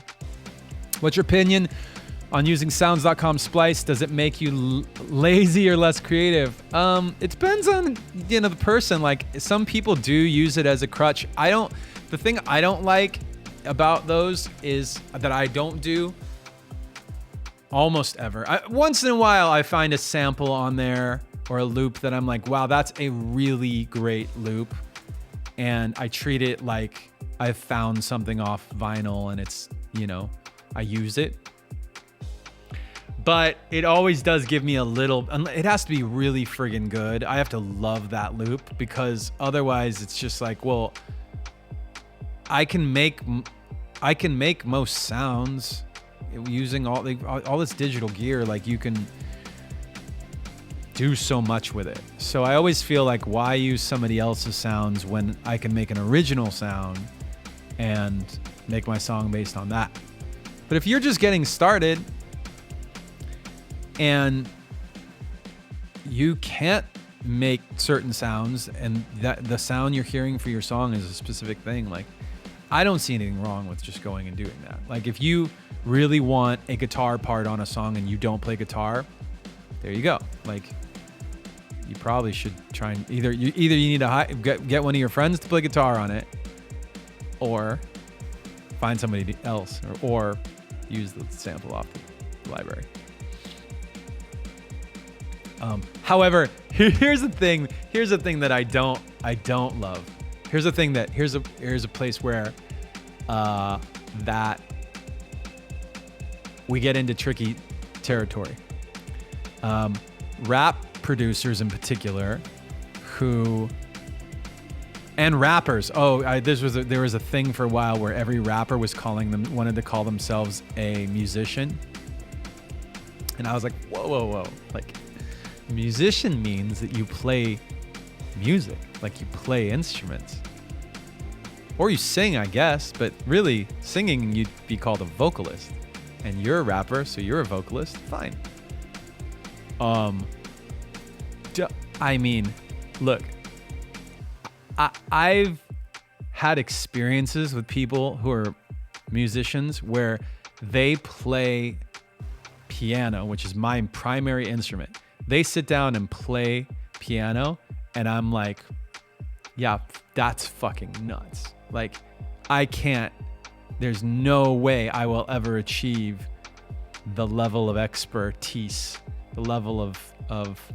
What's your opinion on using sounds.com Splice? Does it make you lazy or less creative? It depends on, the person. Like, some people do use it as a crutch. The thing I don't like about those is that I don't do almost ever. Once in a while, I find a sample on there or a loop that I'm like, wow, that's a really great loop. And I treat it like I've found something off vinyl and it's, I use it. But it always does give me a little, it has to be really friggin' good. I have to love that loop, because otherwise it's just like, well, I can make most sounds using all this digital gear. Like, you can do so much with it. So I always feel like, why use somebody else's sounds when I can make an original sound and make my song based on that? But if you're just getting started and you can't make certain sounds, and that the sound you're hearing for your song is a specific thing, like, I don't see anything wrong with just going and doing that. Like, if you really want a guitar part on a song and you don't play guitar, there you go. Like, you probably should try and either you need to get one of your friends to play guitar on it, or find somebody else, or use the sample off the library. However, here's the thing that I don't love. Here's a place where that we get into tricky territory. Rap producers in particular, and rappers. There was a thing for a while where every rapper wanted to call themselves a musician, and I was like, whoa, like, Musician means that you play music, like you play instruments. Or you sing, I guess, but really singing, you'd be called a vocalist. And you're a rapper, so you're a vocalist. Fine. I mean, look, I've had experiences with people who are musicians where they play piano, which is my primary instrument. They sit down and play piano, and I'm like, yeah, that's fucking nuts. Like, I can't, there's no way I will ever achieve the level of expertise, the level of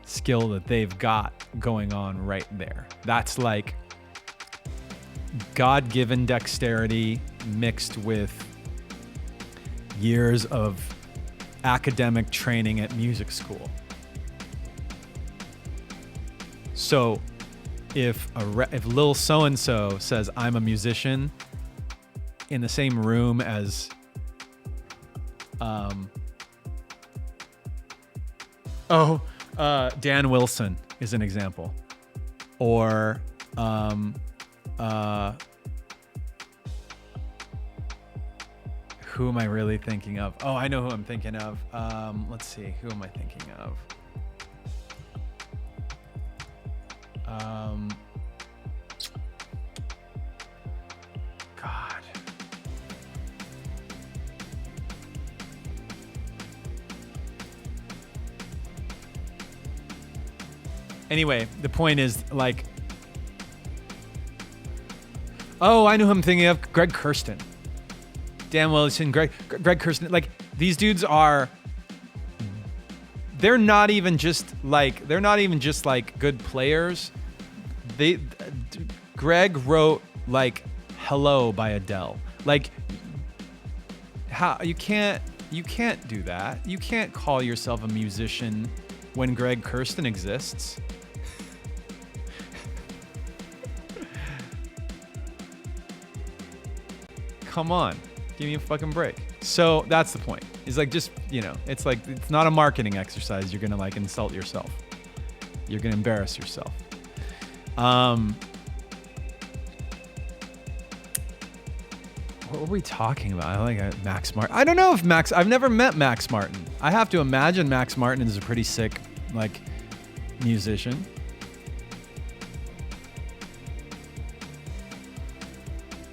skill that they've got going on right there. That's like God-given dexterity mixed with years of academic training at music school. So if Lil so-and-so says I'm a musician in the same room as Dan Wilson is an example, or who am I really thinking of? Oh, I know who I'm thinking of. Let's see, who am I thinking of? God. Anyway, the point is, like, oh, I know who I'm thinking of. Greg Kurstin. Dan Wilson, Greg Kurstin. Like, these dudes are, they're not even just like good players. Greg wrote like Hello by Adele. Like, how you can't do that. You can't call yourself a musician when Greg Kurstin exists. Come on, give me a fucking break. So that's the point. It's like, just, you know, it's like, it's not a marketing exercise. You're gonna like insult yourself. You're gonna embarrass yourself. What were we talking about? I like Max Martin. I don't know if I've never met Max Martin. I have to imagine Max Martin is a pretty sick, like, musician.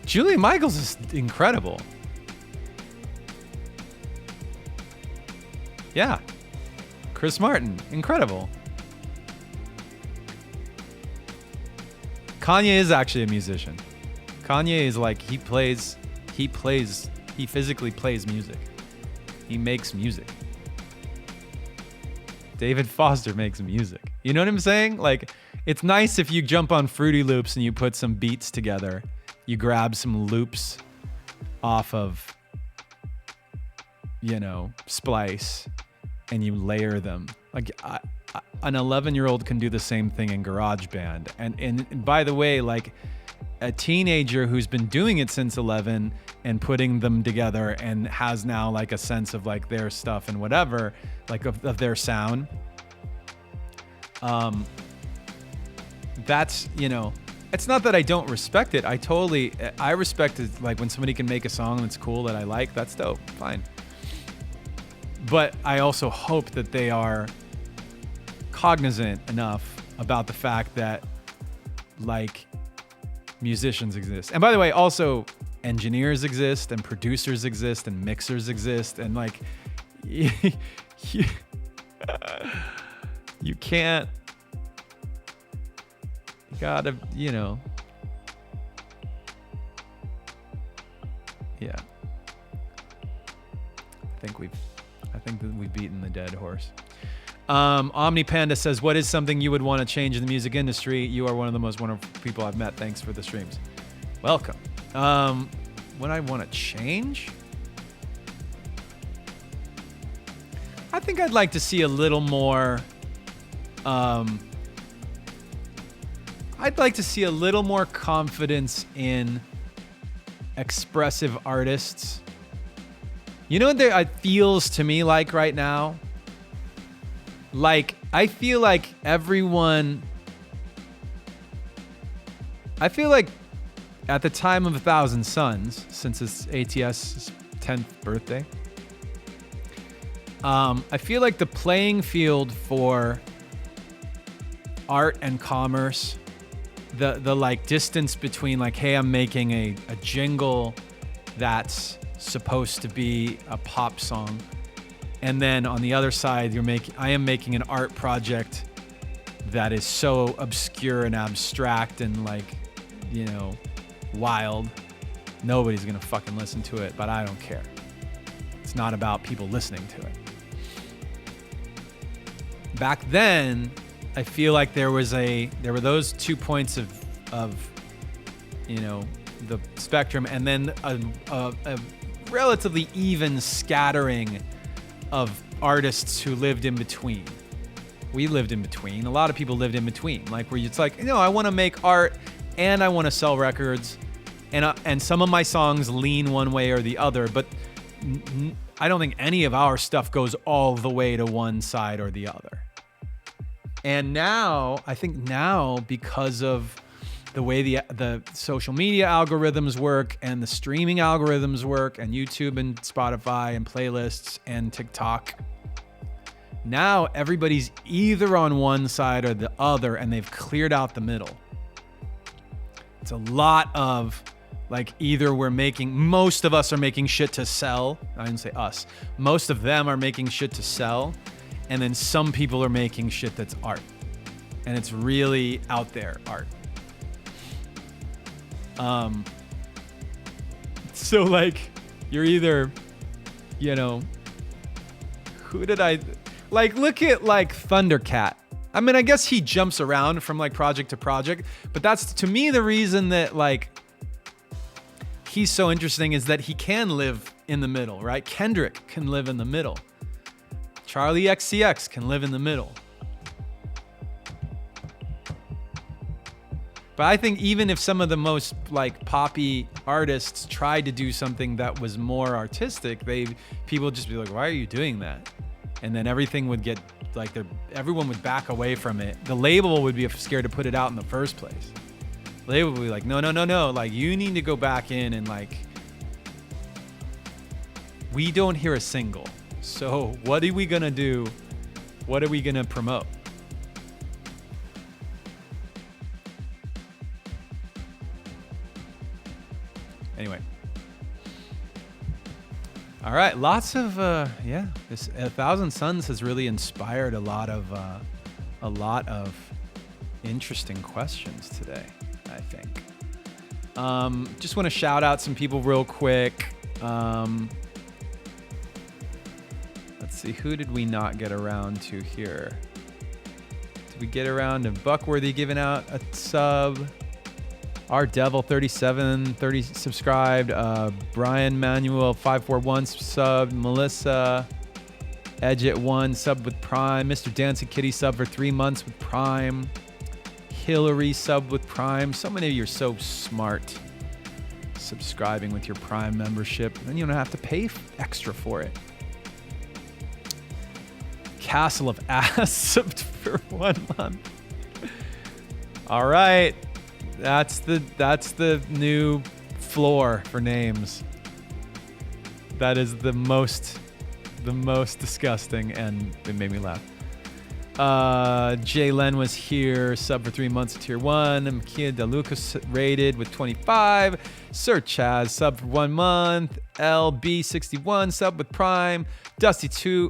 Julia Michaels is incredible. Yeah. Chris Martin, incredible. Kanye is actually a musician. Kanye is like, he physically plays music. He makes music. David Foster makes music. You know what I'm saying? Like, it's nice if you jump on Fruity Loops and you put some beats together. You grab some loops off of, you know, Splice, and you layer them. Like, an 11-year-old can do the same thing in GarageBand. And by the way, like, a teenager who's been doing it since 11 and putting them together and has now like a sense of like their stuff and whatever, like of their sound. That's, you know, it's not that I don't respect it. I respect it. Like, when somebody can make a song that's cool that I like, that's dope. Fine. But I also hope that they are cognizant enough about the fact that, like, musicians exist. And by the way, also engineers exist, and producers exist, and mixers exist, and like, you can't, you gotta, you know, yeah. I think that we've beaten the dead horse. Omni Panda says, what is something you would want to change in the music industry? You are one of the most wonderful people I've met. Thanks for the streams. Welcome. What I want to change? I think I'd like to see a little more, I'd like to see a little more confidence in expressive artists. You know what it feels to me like right now? Like, I feel like at the time of 1,000 Suns, since it's ATS's 10th birthday, I feel like the playing field for art and commerce, the like distance between like, hey, I'm making a jingle that's supposed to be a pop song, and then on the other side, I am making an art project that is so obscure and abstract and like, you know, wild. Nobody's gonna fucking listen to it, but I don't care. It's not about people listening to it. Back then, I feel like there were those 2 points of you know, the spectrum, and then a relatively even scattering of artists who lived in between. We lived in between. A lot of people lived in between, like where it's like, you know, I want to make art and I want to sell records, and some of my songs lean one way or the other, but I don't think any of our stuff goes all the way to one side or the other. And now, I think now, because of the way the social media algorithms work and the streaming algorithms work and YouTube and Spotify and playlists and TikTok, now everybody's either on one side or the other, and they've cleared out the middle. It's a lot of like, either most of us are making shit to sell. I didn't say us. Most of them are making shit to sell. And then some people are making shit that's art. And it's really out there art. So like, you're either, you know, look at like Thundercat. I mean, I guess he jumps around from like project to project, but that's to me the reason that like he's so interesting is that he can live in the middle, right? Kendrick can live in the middle. Charlie XCX can live in the middle. But I think even if some of the most like poppy artists tried to do something that was more artistic, people would just be like, why are you doing that? And then everything would get like, everyone would back away from it. The label would be scared to put it out in the first place. The label would be like, no. Like, you need to go back in and like, we don't hear a single. So what are we gonna do? What are we gonna promote? Anyway. All right, lots of this 1,000 Suns has really inspired a lot of interesting questions today, I think. Just want to shout out some people real quick. Let's see, who did we not get around to here? Did we get around to Buckworthy giving out a sub? Our Devil 37, 30 subscribed. Brian Manuel 541 sub. Melissa Edget 1 sub with Prime. Mr. Dancing Kitty sub for 3 months with Prime. Hillary sub with Prime. So many of you are so smart subscribing with your Prime membership. Then you don't have to pay extra for it. Castle of Ass subbed for 1 month. All right. That's the new floor for names. That is the most disgusting, and it made me laugh. Jay Len was here, sub for 3 months at tier 1. Makia DeLuca rated with 25. Sir Chaz sub for 1 month. LB61 sub with Prime. Dusty2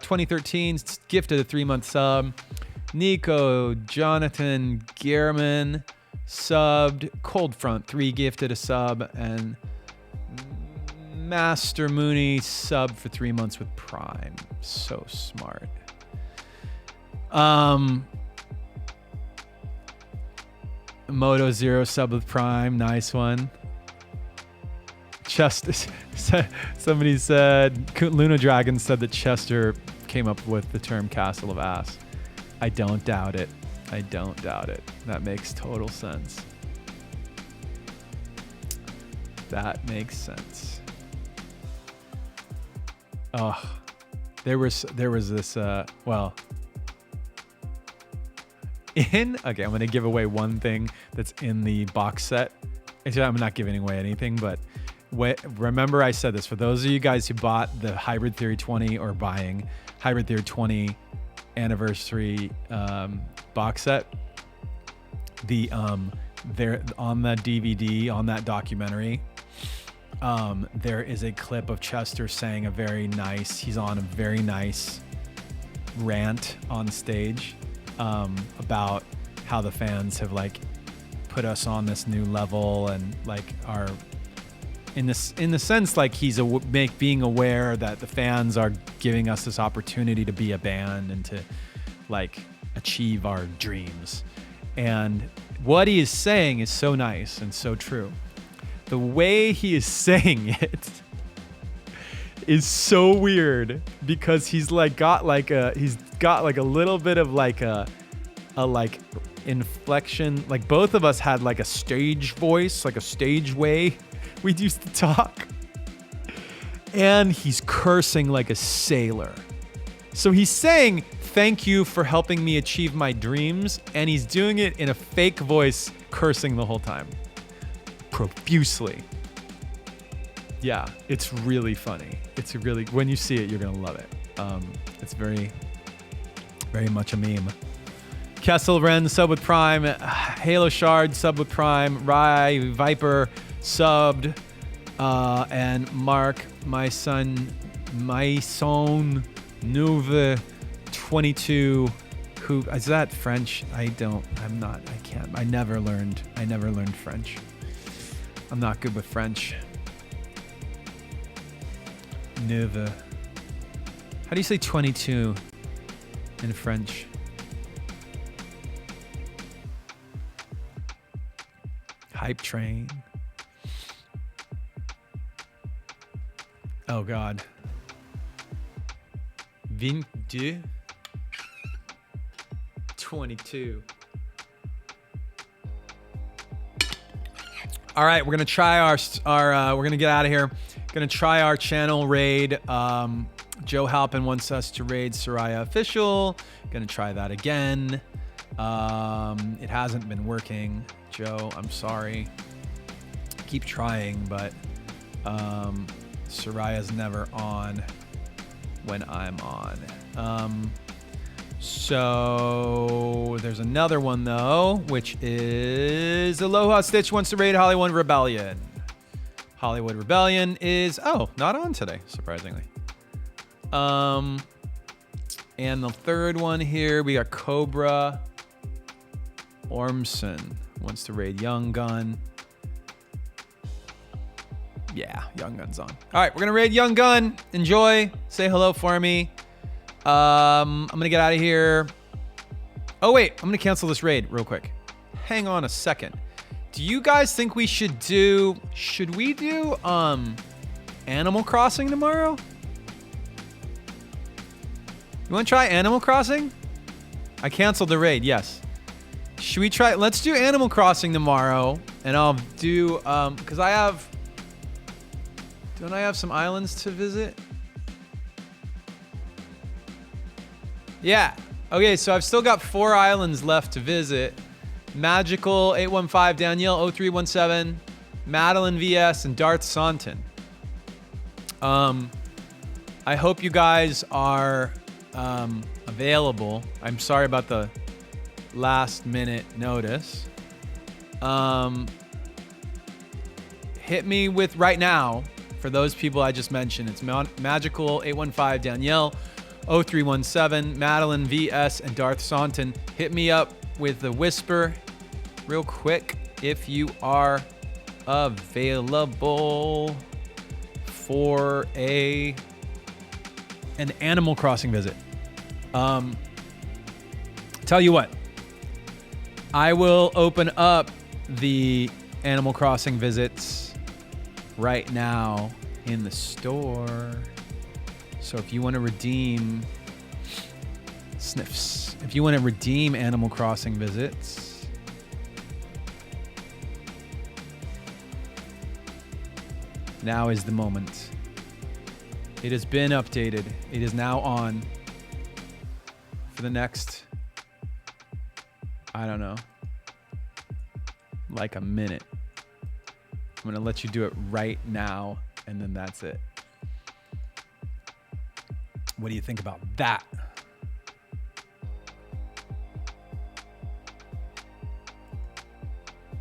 2013 gifted a 3-month sub. Nico Jonathan Gehrman subbed. Cold Front 3 gifted a sub, and Master Mooney sub for 3 months with Prime. So smart. Moto Zero sub with Prime. Nice one. Somebody said, Luna Dragon said that Chester came up with the term Castle of Ass. I don't doubt it. That makes total sense. That makes sense. Oh, there was this, Okay, I'm gonna give away one thing that's in the box set. Actually, I'm not giving away anything, but remember I said this, for those of you guys who bought the Hybrid Theory 20 or buying Hybrid Theory 20 anniversary box set, there on the DVD, on that documentary, there is a clip of Chester saying he's on a very nice rant on stage about how the fans have like put us on this new level, and like are in the sense like he's being aware that the fans are giving us this opportunity to be a band and to like achieve our dreams. And what he is saying is so nice and so true. The way he is saying it is so weird, because he's got like a little bit of like a inflection. Like both of us had like a stage voice, like a stage way we used to talk. And he's cursing like a sailor. So he's saying, "Thank you for helping me achieve my dreams," and he's doing it in a fake voice, cursing the whole time, profusely. Yeah, it's really funny. When you see it, you're gonna love it. It's very, very much a meme. Kessel Ren sub with Prime, Halo Shard sub with Prime, Rye Viper subbed, and Mark, my son Nouve 22, who is that French? I never learned French. I'm not good with French. Nouve. How do you say 22 in French? Hype train. Oh God. 22. 22. All right, we're gonna try our we're gonna get out of here. Gonna try our channel raid. Joe Halpin wants us to raid Soraya Official. Gonna try that again. It hasn't been working, Joe. I'm sorry. Keep trying, but Soraya's never on when I'm on. So there's another one though, which is Aloha Stitch wants to raid Hollywood Rebellion. Hollywood Rebellion is not on today, surprisingly. And the third one here, we got Cobra Ormson wants to raid Young Gun. Yeah, Young Gun's on. All right, we're gonna raid Young Gun. Enjoy. Say hello for me. I'm gonna get out of here. Oh wait, I'm gonna cancel this raid real quick. Hang on a second. Do you guys think we should do Animal Crossing tomorrow? You wanna try Animal Crossing? I canceled the raid, yes. Should we try? Let's do Animal Crossing tomorrow, and I'll do because don't I have some islands to visit? Yeah. Okay, so I've still got 4 islands left to visit. Magical 815, Danielle 0317, Madeline VS, and Darth Saunton. I hope you guys are available. I'm sorry about the last minute notice. Hit me with right now. For those people I just mentioned, it's Magical 815, Danielle 0317, Madeline VS, and Darth Saunton. Hit me up with the whisper real quick if you are available for an Animal Crossing visit. Tell you what, I will open up the Animal Crossing visits right now in the store. So if you want to redeem sniffs, if you want to redeem Animal Crossing visits, now is the moment. It has been updated. It is now on for the next, I don't know, like a minute. I'm going to let you do it right now, and then that's it. What do you think about that?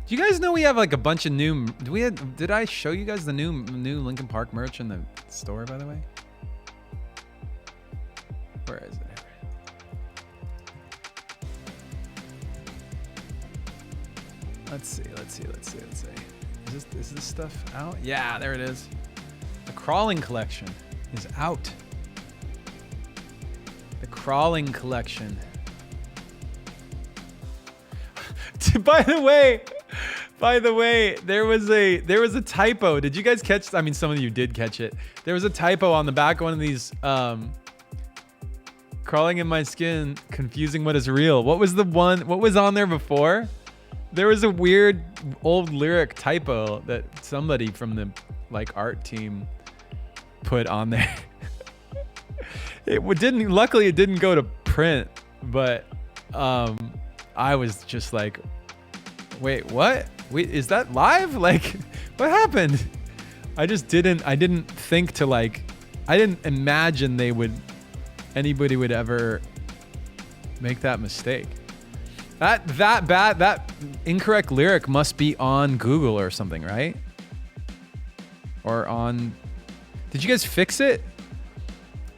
Do you guys know we have like a bunch of new? Did I show you guys the new Linkin Park merch in the store, by the way? Where is it? Let's see. Is this stuff out? Yeah, there it is. The Crawling collection is out. The Crawling collection. By the way, there was a typo. Did you guys catch? I mean, some of you did catch it. There was a typo on the back of one of these. Crawling in my skin, confusing what is real. What was the one? What was on there before? There was a weird old lyric typo that somebody from the like art team put on there. Luckily it didn't go to print, but I was just like, wait, what? Wait, is that live? Like, what happened? I didn't think to like, I didn't imagine anybody would ever make that mistake. That incorrect lyric must be on Google or something, right? Or on, did you guys fix it?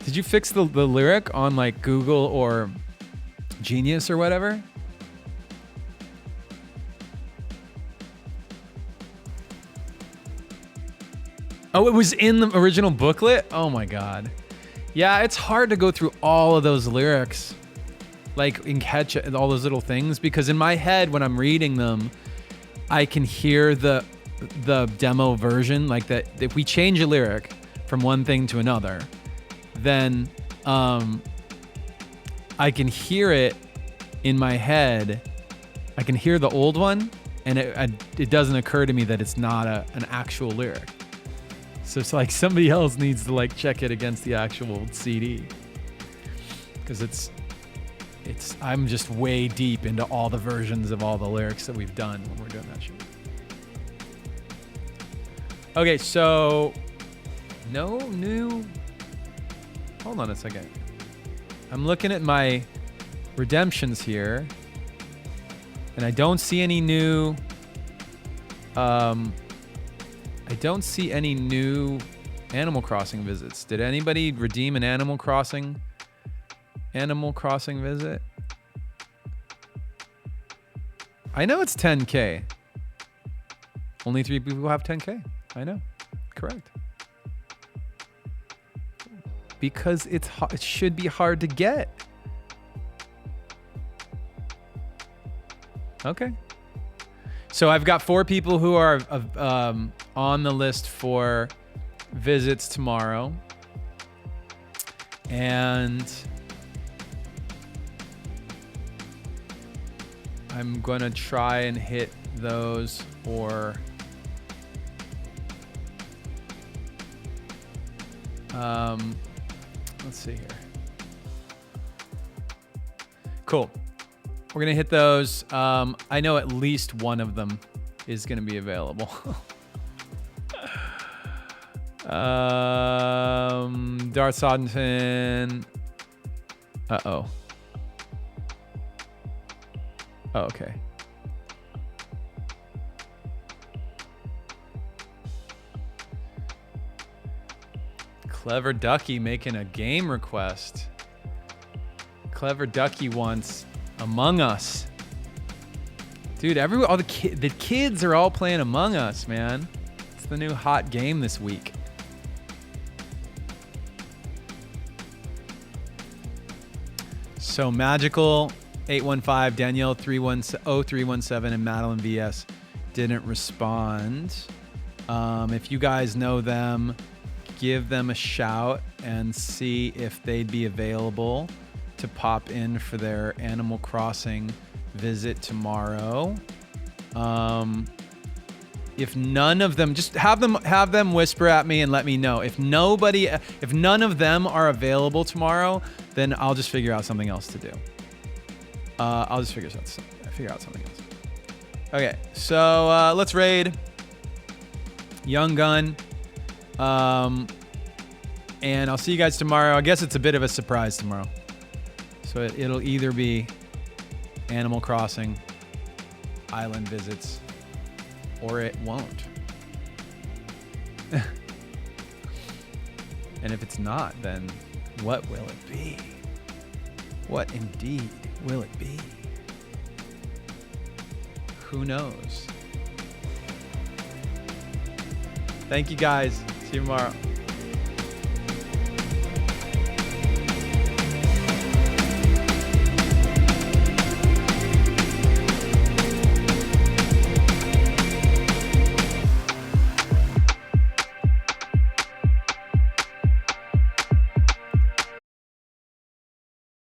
Did you fix the lyric on like Google or Genius or whatever? Oh, it was in the original booklet? Oh my God. Yeah, it's hard to go through all of those lyrics, like, and catch all those little things, because in my head when I'm reading them, I can hear the demo version, like that. If we change a lyric from one thing to another, then I can hear it in my head. I can hear the old one, and it doesn't occur to me that it's not an actual lyric. So it's like somebody else needs to like check it against the actual CD, because I'm just way deep into all the versions of all the lyrics that we've done when we're doing that shit. Okay, so no new. Hold on a second. I'm looking at my redemptions here, and I don't see any new. I don't see any new Animal Crossing visits. Did anybody redeem an Animal Crossing visit? I know it's 10K. Only 3 people have 10K. I know. Correct. Because it should be hard to get. Okay. So I've got 4 people who are on the list for visits tomorrow. And I'm going to try and hit those, or let's see here. Cool. We're going to hit those. I know at least one of them is going to be available. Darth Soddington. Uh-oh. Oh, okay. Clever Ducky making a game request. Clever Ducky wants Among Us. Dude, all the kids are all playing Among Us, man. It's the new hot game this week. So Magical 815, Danielle 317, and Madeline VS didn't respond. If you guys know them, give them a shout and see if they'd be available to pop in for their Animal Crossing visit tomorrow. If none of them, just have them whisper at me and let me know. If none of them are available tomorrow, then I'll just figure out something else to do. I'll just figure figure out something else. Okay, so let's raid Young Gun. And I'll see you guys tomorrow. I guess it's a bit of a surprise tomorrow. So it'll either be Animal Crossing, island visits, or it won't. And if it's not, then what will it be? What indeed will it be? Who knows? Thank you guys. See you tomorrow.